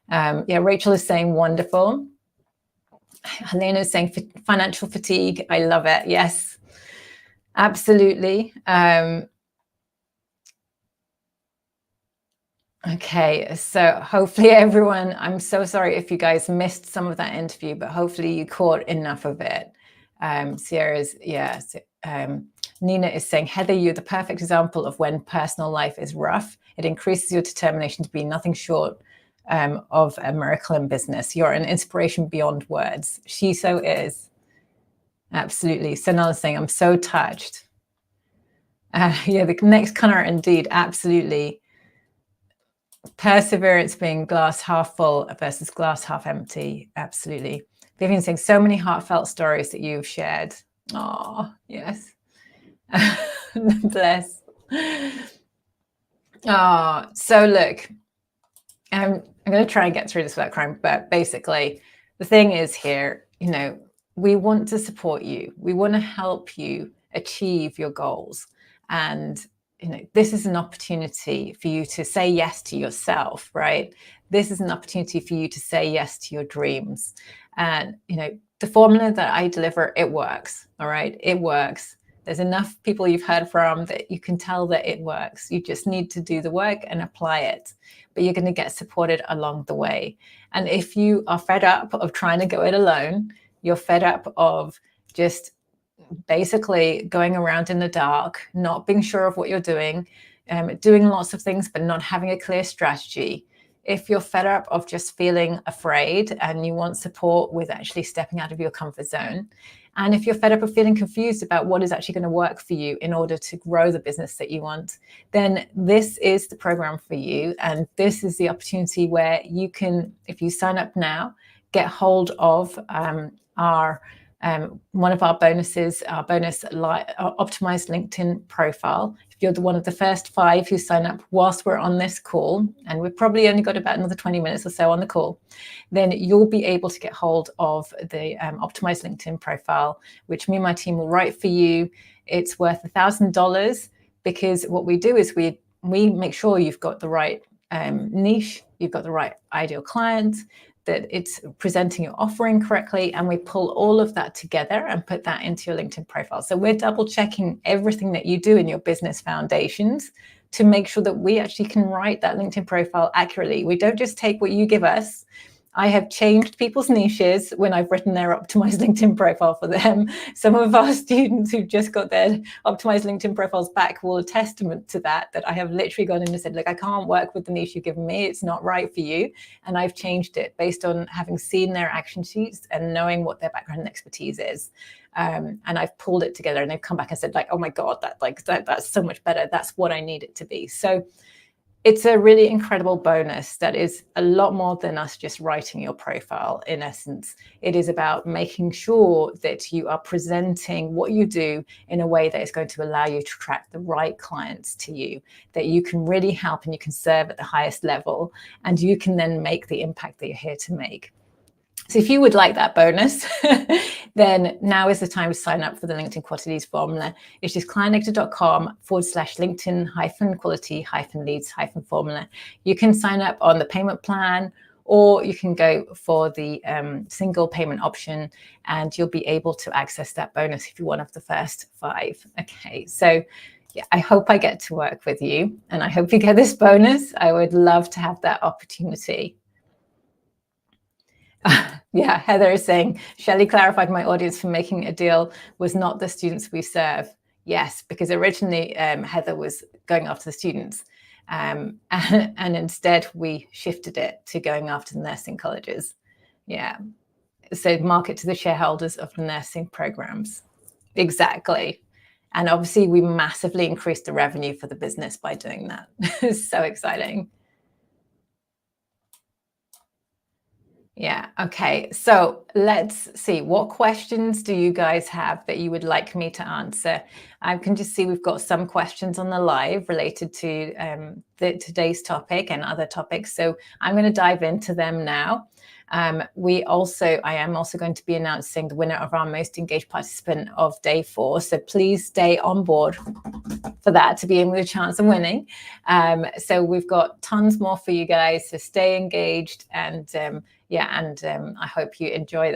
Rachel is saying wonderful. Helena is saying financial fatigue. I love it. Yes, absolutely. Okay, so hopefully everyone, I'm so sorry if you guys missed some of that interview, but hopefully you caught enough of it. Nina is saying, Heather, you're the perfect example of when personal life is rough. It increases your determination to be nothing short of a miracle in business. You're an inspiration beyond words. She so is. Absolutely. So now saying, I'm so touched. The next color indeed. Absolutely. Perseverance being glass half full versus glass half empty. Absolutely. Vivian saying, so many heartfelt stories that you've shared. Oh, yes. Bless. Oh, so look, I'm going to try and get through this without crying, but basically the thing is here, we want to support you. We want to help you achieve your goals. And, this is an opportunity for you to say yes to yourself, right? This is an opportunity for you to say yes to your dreams. And, the formula that I deliver, it works. All right. It works. There's enough people you've heard from that you can tell that it works. You just need to do the work and apply it. But you're going to get supported along the way. And if you are fed up of trying to go it alone, you're fed up of just basically going around in the dark, not being sure of what you're doing lots of things, but not having a clear strategy. If you're fed up of just feeling afraid and you want support with actually stepping out of your comfort zone, and if you're fed up of feeling confused about what is actually going to work for you in order to grow the business that you want, then this is the program for you. And this is the opportunity where you can, if you sign up now, get hold of our one of our bonuses, our optimized LinkedIn profile. If you're one of the first 5 who sign up whilst we're on this call, and we've probably only got about another 20 minutes or so on the call, then you'll be able to get hold of the optimized LinkedIn profile, which me and my team will write for you. It's worth $1,000 because what we do is we make sure you've got the right niche, you've got the right ideal client, that it's presenting your offering correctly, and we pull all of that together and put that into your LinkedIn profile. So we're double checking everything that you do in your business foundations to make sure that we actually can write that LinkedIn profile accurately. We don't just take what you give us. I have changed people's niches when I've written their optimized LinkedIn profile for them. Some of our students who've just got their optimized LinkedIn profiles back will testament to that I have literally gone in and said, look, I can't work with the niche you've given me. It's not right for you. And I've changed it based on having seen their action sheets and knowing what their background and expertise is. And I've pulled it together, and they've come back and said, oh my God, that's so much better. That's what I need it to be. So it's a really incredible bonus that is a lot more than us just writing your profile. In essence, it is about making sure that you are presenting what you do in a way that is going to allow you to attract the right clients to you, that you can really help and you can serve at the highest level, and you can then make the impact that you're here to make. So if you would like that bonus, then now is the time to sign up for the LinkedIn Quality Leads formula. It's just clientnectar.com/LinkedIn-quality-leads-formula. You can sign up on the payment plan, or you can go for the single payment option, and you'll be able to access that bonus if you're one of the first 5. Okay, so yeah, I hope I get to work with you, and I hope you get this bonus. I would love to have that opportunity. Yeah, Heather is saying, Shelley clarified my audience for making a deal was not the students we serve. Yes, because originally Heather was going after the students, and instead we shifted it to going after the nursing colleges. Yeah, so market to the shareholders of the nursing programs. Exactly. And obviously we massively increased the revenue for the business by doing that. It's so exciting. Yeah, okay. So let's see, what questions do you guys have that you would like me to answer? I can just see we've got some questions on the live related to today's topic and other topics. So I'm going to dive into them now. I am also going to be announcing the winner of our most engaged participant of day 4. So please stay on board for that to be in with a chance of winning. So we've got tons more for you guys. So stay engaged, and I hope you enjoy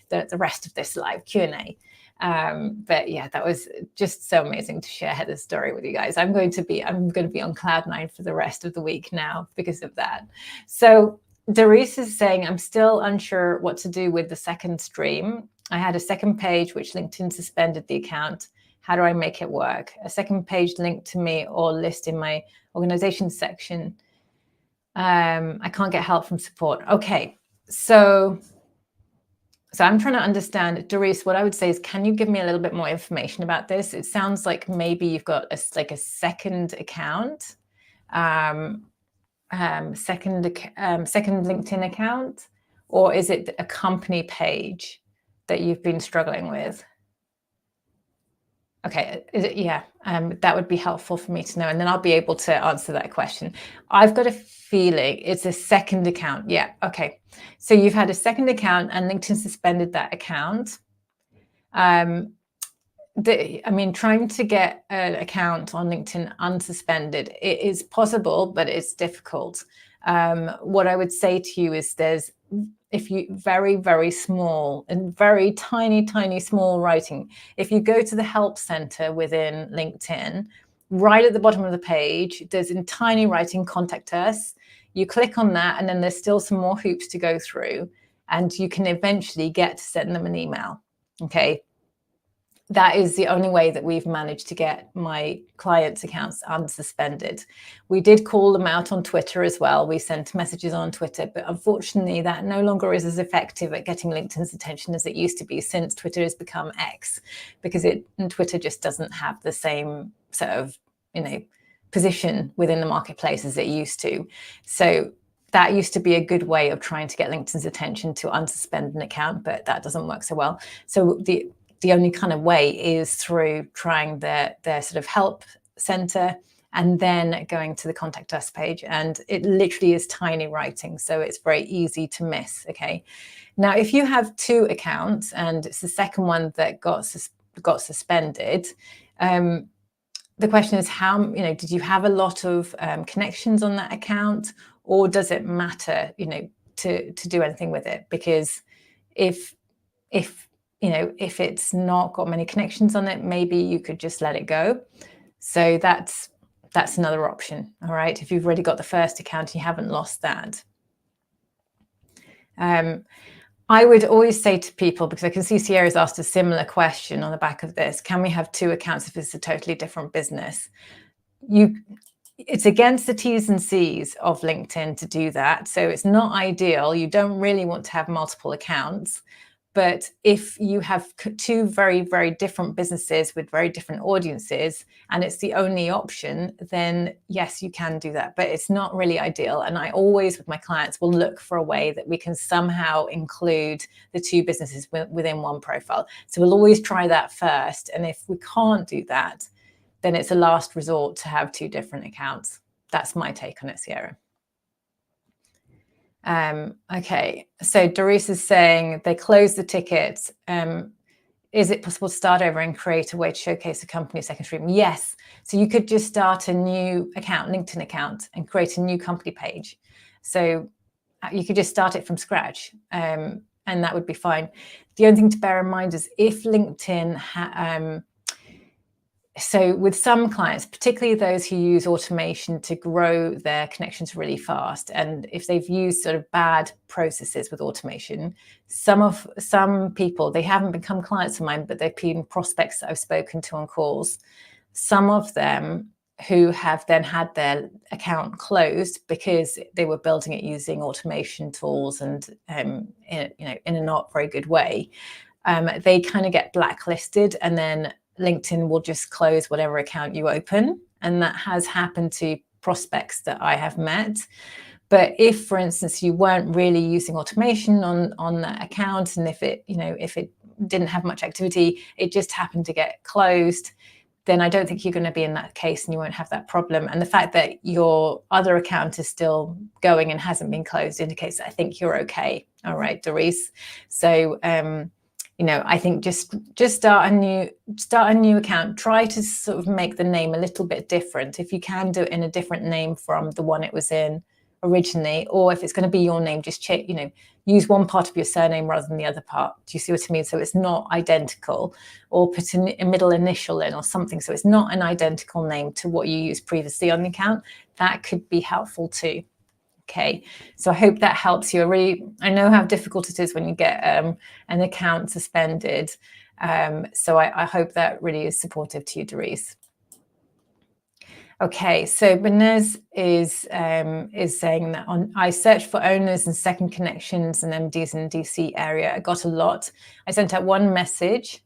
the rest of this live Q&A. But yeah, that was just so amazing to share Heather's story with you guys. I'm going to be on cloud 9 for the rest of the week now because of that. So Doris is saying, I'm still unsure what to do with the second stream. I had a second page which LinkedIn suspended the account. How do I make it work? A second page linked to me or list in my organization section. I can't get help from support. Okay, so I'm trying to understand, Doris, what I would say is, can you give me a little bit more information about this? It sounds like maybe you've got a second account, second LinkedIn account, or is it a company page that you've been struggling with? Okay, that would be helpful for me to know, and then I'll be able to answer that question. I've got a feeling it's a second account. Yeah, okay. So you've had a second account and LinkedIn suspended that account. Trying to get an account on LinkedIn unsuspended, it is possible, but it's difficult. What I would say to you is if you very, very small and very tiny, tiny small writing, if you go to the help center within LinkedIn, right at the bottom of the page, there's in tiny writing, contact us. You click on that, and then there's still some more hoops to go through, and you can eventually get to send them an email. Okay. That is the only way that we've managed to get my clients' accounts unsuspended. We did call them out on Twitter as well. We sent messages on Twitter, but unfortunately that no longer is as effective at getting LinkedIn's attention as it used to be, since Twitter has become X, because Twitter just doesn't have the same sort of, position within the marketplace as it used to. So that used to be a good way of trying to get LinkedIn's attention, to unsuspend an account, but that doesn't work so well. So the only kind of way is through trying their sort of help center and then going to the contact us page. And it literally is tiny writing, so it's very easy to miss. Okay. Now, if you have 2 accounts and it's the second one that got suspended, the question is, did you have a lot of connections on that account, or does it matter, to do anything with it? Because if it's not got many connections on it, maybe you could just let it go. So that's another option. All right. If you've already got the first account and you haven't lost that. I would always say to people, because I can see Sierra's asked a similar question on the back of this, can we have 2 accounts if it's a totally different business? It's against the T's and C's of LinkedIn to do that. So it's not ideal. You don't really want to have multiple accounts. But if you have 2 very, very different businesses with very different audiences, and it's the only option, then yes, you can do that. But it's not really ideal. And I always, with my clients, will look for a way that we can somehow include the 2 businesses within one profile. So we'll always try that first. And if we can't do that, then it's a last resort to have 2 different accounts. That's my take on it, Sierra. Okay, so Doris is saying they closed the tickets. Is it possible to start over and create a way to showcase a company's second stream? Yes. So you could just start a new account, LinkedIn account, and create a new company page. So you could just start it from scratch, and that would be fine. The only thing to bear in mind is if LinkedIn so with some clients, particularly those who use automation to grow their connections really fast, and if they've used sort of bad processes with automation, some people, they haven't become clients of mine, but they've been prospects that I've spoken to on calls. Some of them who have then had their account closed because they were building it using automation tools and in a not very good way. They kind of get blacklisted, and then LinkedIn will just close whatever account you open. And that has happened to prospects that I have met. But if, for instance, you weren't really using automation on that account, and if it didn't have much activity, it just happened to get closed, then I don't think you're going to be in that case and you won't have that problem. And the fact that your other account is still going and hasn't been closed indicates that I think you're okay. All right, Doris. So, I think just start a new account. Try to sort of make the name a little bit different. If you can do it in a different name from the one it was in originally, or if it's going to be your name, just use one part of your surname rather than the other part. Do you see what I mean? So it's not identical, or put a middle initial in or something, so it's not an identical name to what you used previously on the account. That could be helpful too. Okay, so I hope that helps you. I know how difficult it is when you get an account suspended. So I hope that really is supportive to you, Doris. Okay, so Benez is saying that I searched for owners and second connections and MDs in the DC area. I got a lot. I sent out one message,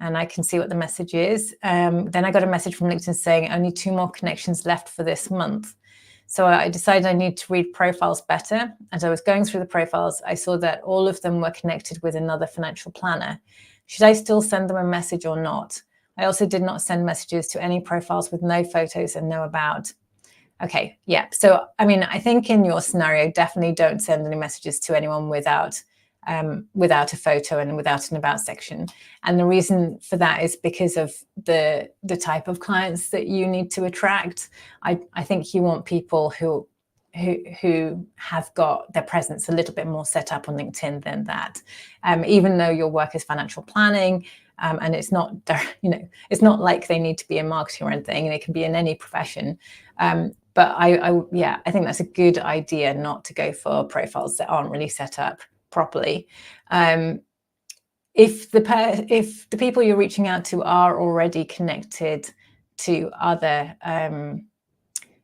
and I can see what the message is. Then I got a message from LinkedIn saying only 2 more connections left for this month. So I decided I need to read profiles better. As I was going through the profiles, I saw that all of them were connected with another financial planner. Should I still send them a message or not? I also did not send messages to any profiles with no photos and no about. Okay, yeah. So, I mean, I think in your scenario, definitely don't send any messages to anyone without a photo and without an about section. And the reason for that is because of the type of clients that you need to attract. I think you want people who have got their presence a little bit more set up on LinkedIn than that. Even though your work is financial planning, and it's not, it's not like they need to be in marketing or anything, and it can be in any profession. But I think that's a good idea not to go for profiles that aren't really set up properly. If the people you're reaching out to are already connected to other,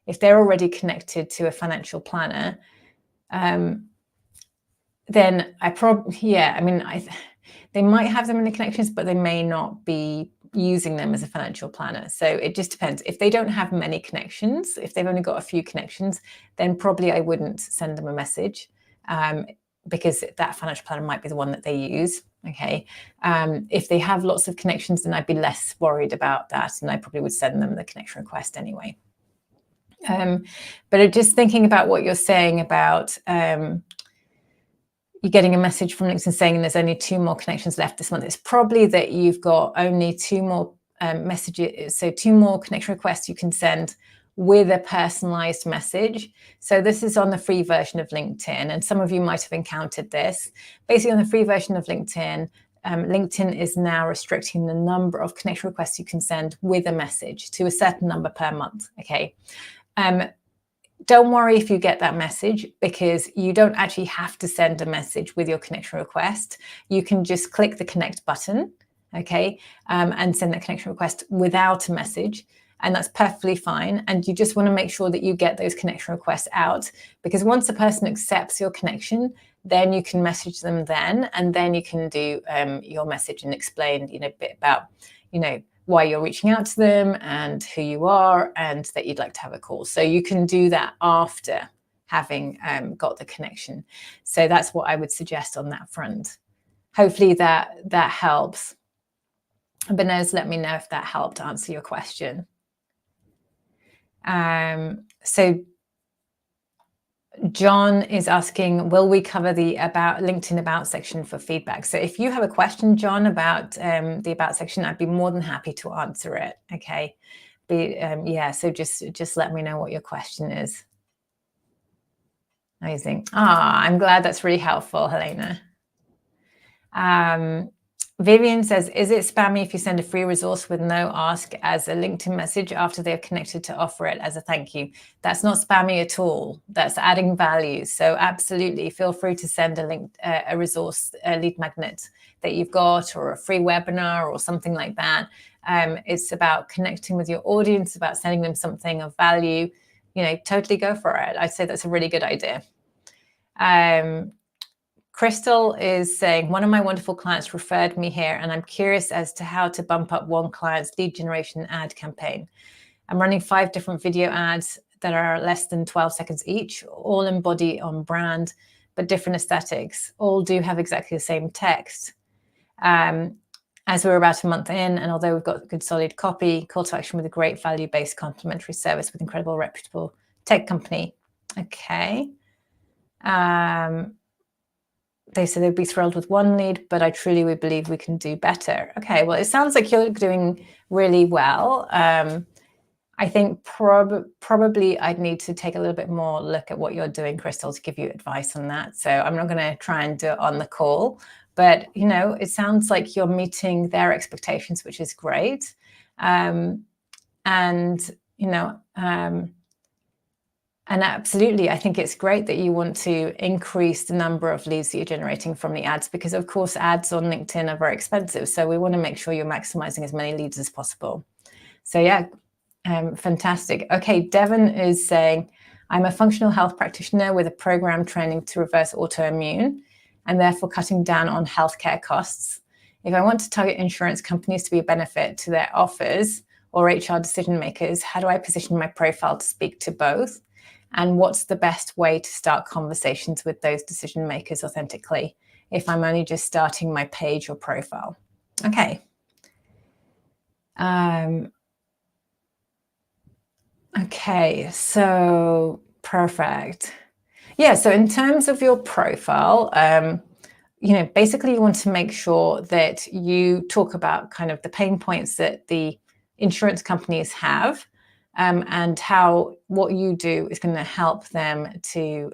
if they're already connected to a financial planner, then they might have them in the connections, but they may not be using them as a financial planner. So it just depends. If they don't have many connections, if they've only got a few connections, then probably I wouldn't send them a message, because that financial planner might be the one that they use. Okay. If they have lots of connections, then I'd be less worried about that, and I probably would send them the connection request anyway. But just thinking about what you're saying about you're getting a message from LinkedIn saying there's only 2 more connections left this month. It's probably that you've got only 2 more messages, so 2 more connection requests you can send with a personalized message. So this is on the free version of LinkedIn, and some of you might have encountered this. Basically, on the free version of LinkedIn, LinkedIn is now restricting the number of connection requests you can send with a message to a certain number per month. Okay. Don't worry if you get that message, because you don't actually have to send a message with your connection request. You can just click the connect button, okay, and send that connection request without a message. And that's perfectly fine. And you just want to make sure that you get those connection requests out, because once a person accepts your connection, then you can message them then, and then you can do your message and explain, a bit about, why you're reaching out to them and who you are, and that you'd like to have a call. So you can do that after having got the connection. So that's what I would suggest on that front. Hopefully that helps. Benez, let me know if that helped answer your question. So John is asking, will we cover the LinkedIn about section for feedback? So if you have a question, John, about the about section, I'd be more than happy to answer it. Okay. So just let me know what your question is. Amazing. I'm glad that's really helpful, Helena. Vivian says, is it spammy if you send a free resource with no ask as a LinkedIn message after they're connected to offer it as a thank you? That's not spammy at all. That's adding value. So absolutely feel free to send a link, a resource, a lead magnet that you've got, or a free webinar or something like that. It's about connecting with your audience, about sending them something of value. Totally go for it. I'd say that's a really good idea. Crystal is saying, one of my wonderful clients referred me here, and I'm curious as to how to bump up one client's lead generation ad campaign. I'm running 5 different video ads that are less than 12 seconds each, all in body on brand, but different aesthetics. All do have exactly the same text. As we're about a month in, and although we've got good solid copy, call to action with a great value-based complimentary service with incredible reputable tech company. Okay. They said they'd be thrilled with 1 lead, but I truly would believe we can do better. Okay, well, it sounds like you're doing really well. I think probably I'd need to take a little bit more look at what you're doing, Crystal, to give you advice on that. So I'm not going to try and do it on the call, but it sounds like you're meeting their expectations, which is great. And absolutely, I think it's great that you want to increase the number of leads that you're generating from the ads, because of course ads on LinkedIn are very expensive. So we want to make sure you're maximizing as many leads as possible. So yeah, fantastic. Okay, Devon is saying, I'm a functional health practitioner with a program training to reverse autoimmune and therefore cutting down on healthcare costs. If I want to target insurance companies to be a benefit to their offers or HR decision makers, how do I position my profile to speak to both? And what's the best way to start conversations with those decision makers authentically if I'm only just starting my page or profile? Okay. Okay, so perfect. Yeah, so in terms of your profile, basically you want to make sure that you talk about kind of the pain points that the insurance companies have, and how what you do is going to help them to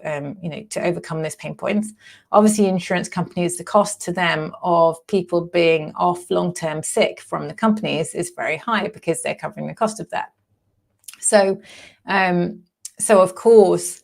overcome those pain points. Obviously, insurance companies, the cost to them of people being off long-term sick from the companies is very high because they're covering the cost of that. So of course,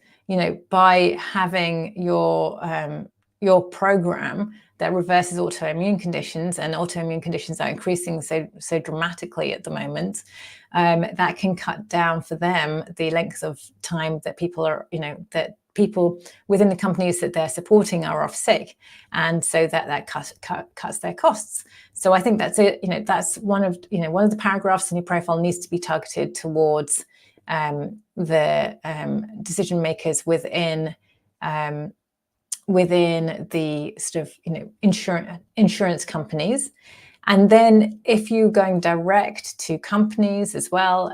by having your program that reverses autoimmune conditions, and autoimmune conditions are increasing so dramatically at the moment, that can cut down for them the length of time that people are, that people within the companies that they're supporting are off sick, and so that cuts their costs. So I think that's it. That's one of the paragraphs in your profile needs to be targeted towards the decision makers within the sort of insurance companies. And then if you're going direct to companies as well,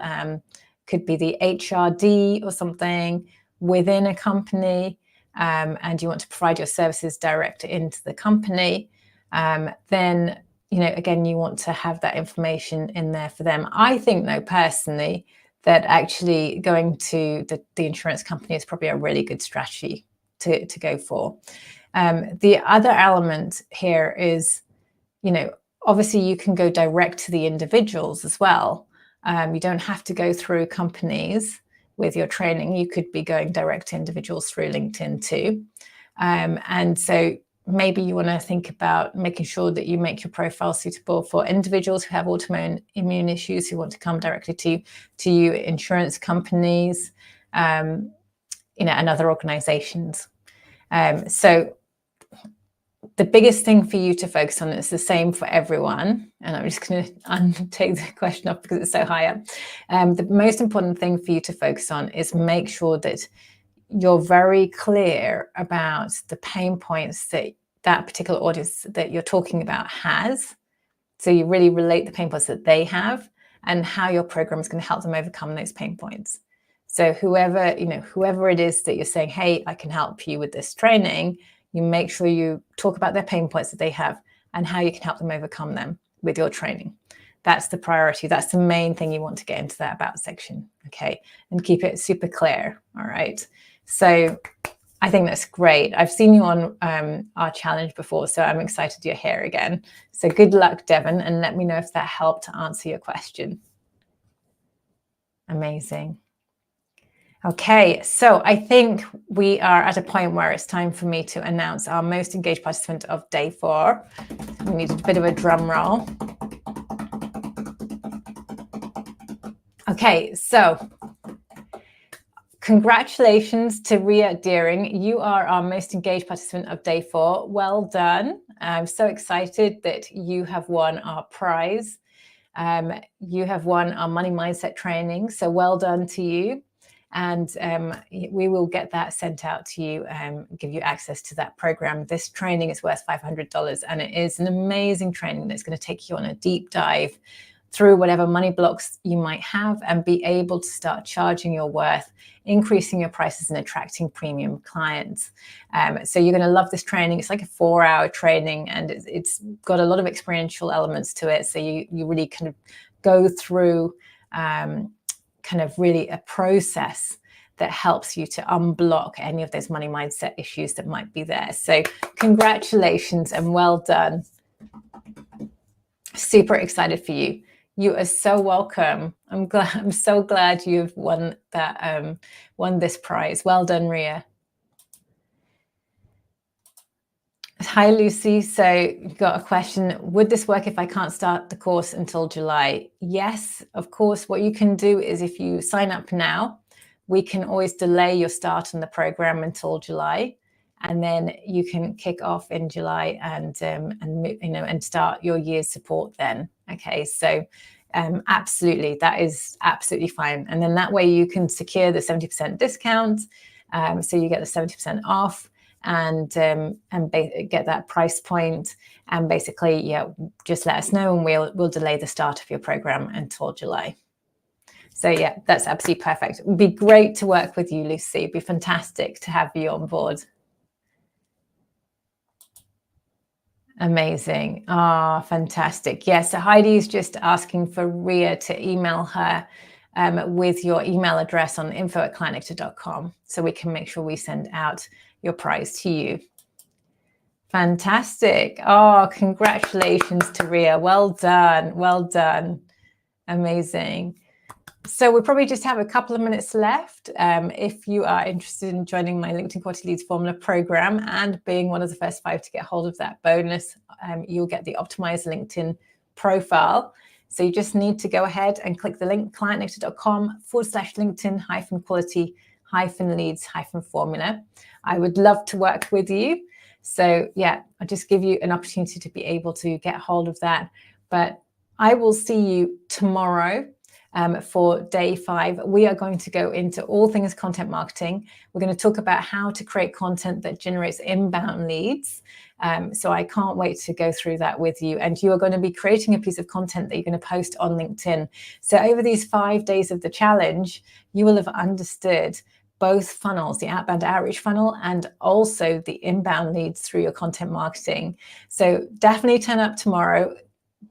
could be the HRD or something within a company, and you want to provide your services direct into the company, then again you want to have that information in there for them. I think though personally that actually going to the insurance company is probably a really good strategy to go for. The other element here is, obviously you can go direct to the individuals as well. You don't have to go through companies with your training. You could be going direct to individuals through LinkedIn too. And so maybe you want to think about making sure that you make your profile suitable for individuals who have autoimmune issues who want to come directly to you, insurance companies, and other organizations. So the biggest thing for you to focus on is the same for everyone. And I'm just going to take the question off because it's so high up. The most important thing for you to focus on is make sure that you're very clear about the pain points that particular audience that you're talking about has. So you really relate the pain points that they have and how your program is going to help them overcome those pain points. So whoever it is that you're saying, hey, I can help you with this training, you make sure you talk about their pain points that they have and how you can help them overcome them with your training. That's the priority. That's the main thing you want to get into that about section. Okay. And keep it super clear. All right. So I think that's great. I've seen you on our challenge before, so I'm excited you're here again. So good luck, Devon, and let me know if that helped to answer your question. Amazing. Okay, so I think we are at a point where it's time for me to announce our most engaged participant of day 4. We need a bit of a drum roll. Okay, so congratulations to Ria Deering. You are our most engaged participant of day 4. Well done. I'm so excited that you have won our prize. You have won our money mindset training. So well done to you. And we will get that sent out to you and give you access to that program. This training is worth $500, and it is an amazing training that's going to take you on a deep dive through whatever money blocks you might have and be able to start charging your worth, increasing your prices and attracting premium clients. So you're going to love this training. It's like a 4-hour training, and it's got a lot of experiential elements to it. So you really kind of go through kind of really a process that helps you to unblock any of those money mindset issues that might be there. So congratulations and well done. Super excited for you. You are so welcome. I'm so glad you've won that won this prize. Well done, Ria. Hi, Lucy. So you've got a question. Would this work if I can't start the course until July? Yes, of course. What you can do is if you sign up now, we can always delay your start on the program until July, and then you can kick off in July and start your year's support then. Okay, so absolutely, that is absolutely fine. And then that way you can secure the 70% discount. So you get the 70% off. And get that price point, and basically, just let us know, and we'll delay the start of your program until July. So that's absolutely perfect. It would be great to work with you, Lucy. It'd be fantastic to have you on board. Amazing. Fantastic. Yes, so Heidi is just asking for Ria to email her with your email address on info@clientnectar.com, so we can make sure we send out your prize to you. Fantastic. Congratulations to Ria. Well done. Well done. Amazing. So we probably just have a couple of minutes left. If you are interested in joining my LinkedIn Quarterly Leads Formula program and being one of the first 5 to get hold of that bonus, you'll get the optimized LinkedIn profile. So you just need to go ahead and click the link, clientnectar.com/LinkedIn-quality-leads-formula. I would love to work with you. So I'll just give you an opportunity to be able to get hold of that. But I will see you tomorrow for day 5. We are going to go into all things content marketing. We're going to talk about how to create content that generates inbound leads. So I can't wait to go through that with you. And you are going to be creating a piece of content that you're going to post on LinkedIn. So over these 5 days of the challenge, you will have understood both funnels, the outbound outreach funnel and also the inbound leads through your content marketing. So definitely turn up tomorrow.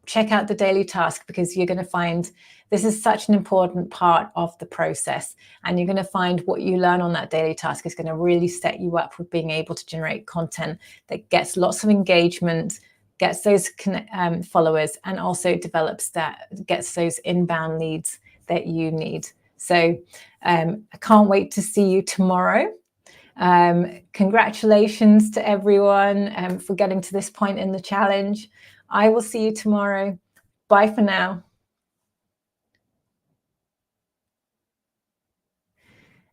Check out the daily task, because you're going to find this is such an important part of the process, and you're going to find what you learn on that daily task is going to really set you up with being able to generate content that gets lots of engagement, gets those followers, and also gets those inbound leads that you need. So I can't wait to see you tomorrow. Congratulations to everyone for getting to this point in the challenge. I will see you tomorrow. Bye for now.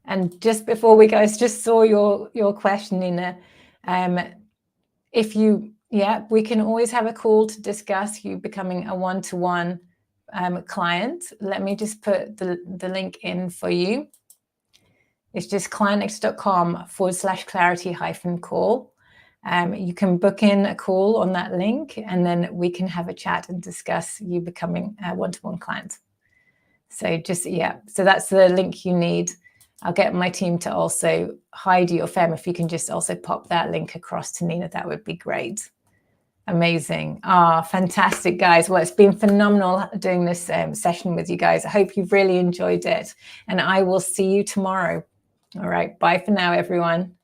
And just before we go, I just saw your question, Nina. We can always have a call to discuss you becoming a one-to-one client. Let me just put the link in for you. It's just clientnectar.com/clarity-call. You can book in a call on that link, and then we can have a chat and discuss you becoming a one-to-one client. So so that's the link you need. I'll get my team to also, Heidi or Fem, if you can just also pop that link across to Nina, that would be great. Amazing. Fantastic, guys. Well, it's been phenomenal doing this session with you guys. I hope you've really enjoyed it, and I will see you tomorrow. All right. Bye for now, everyone.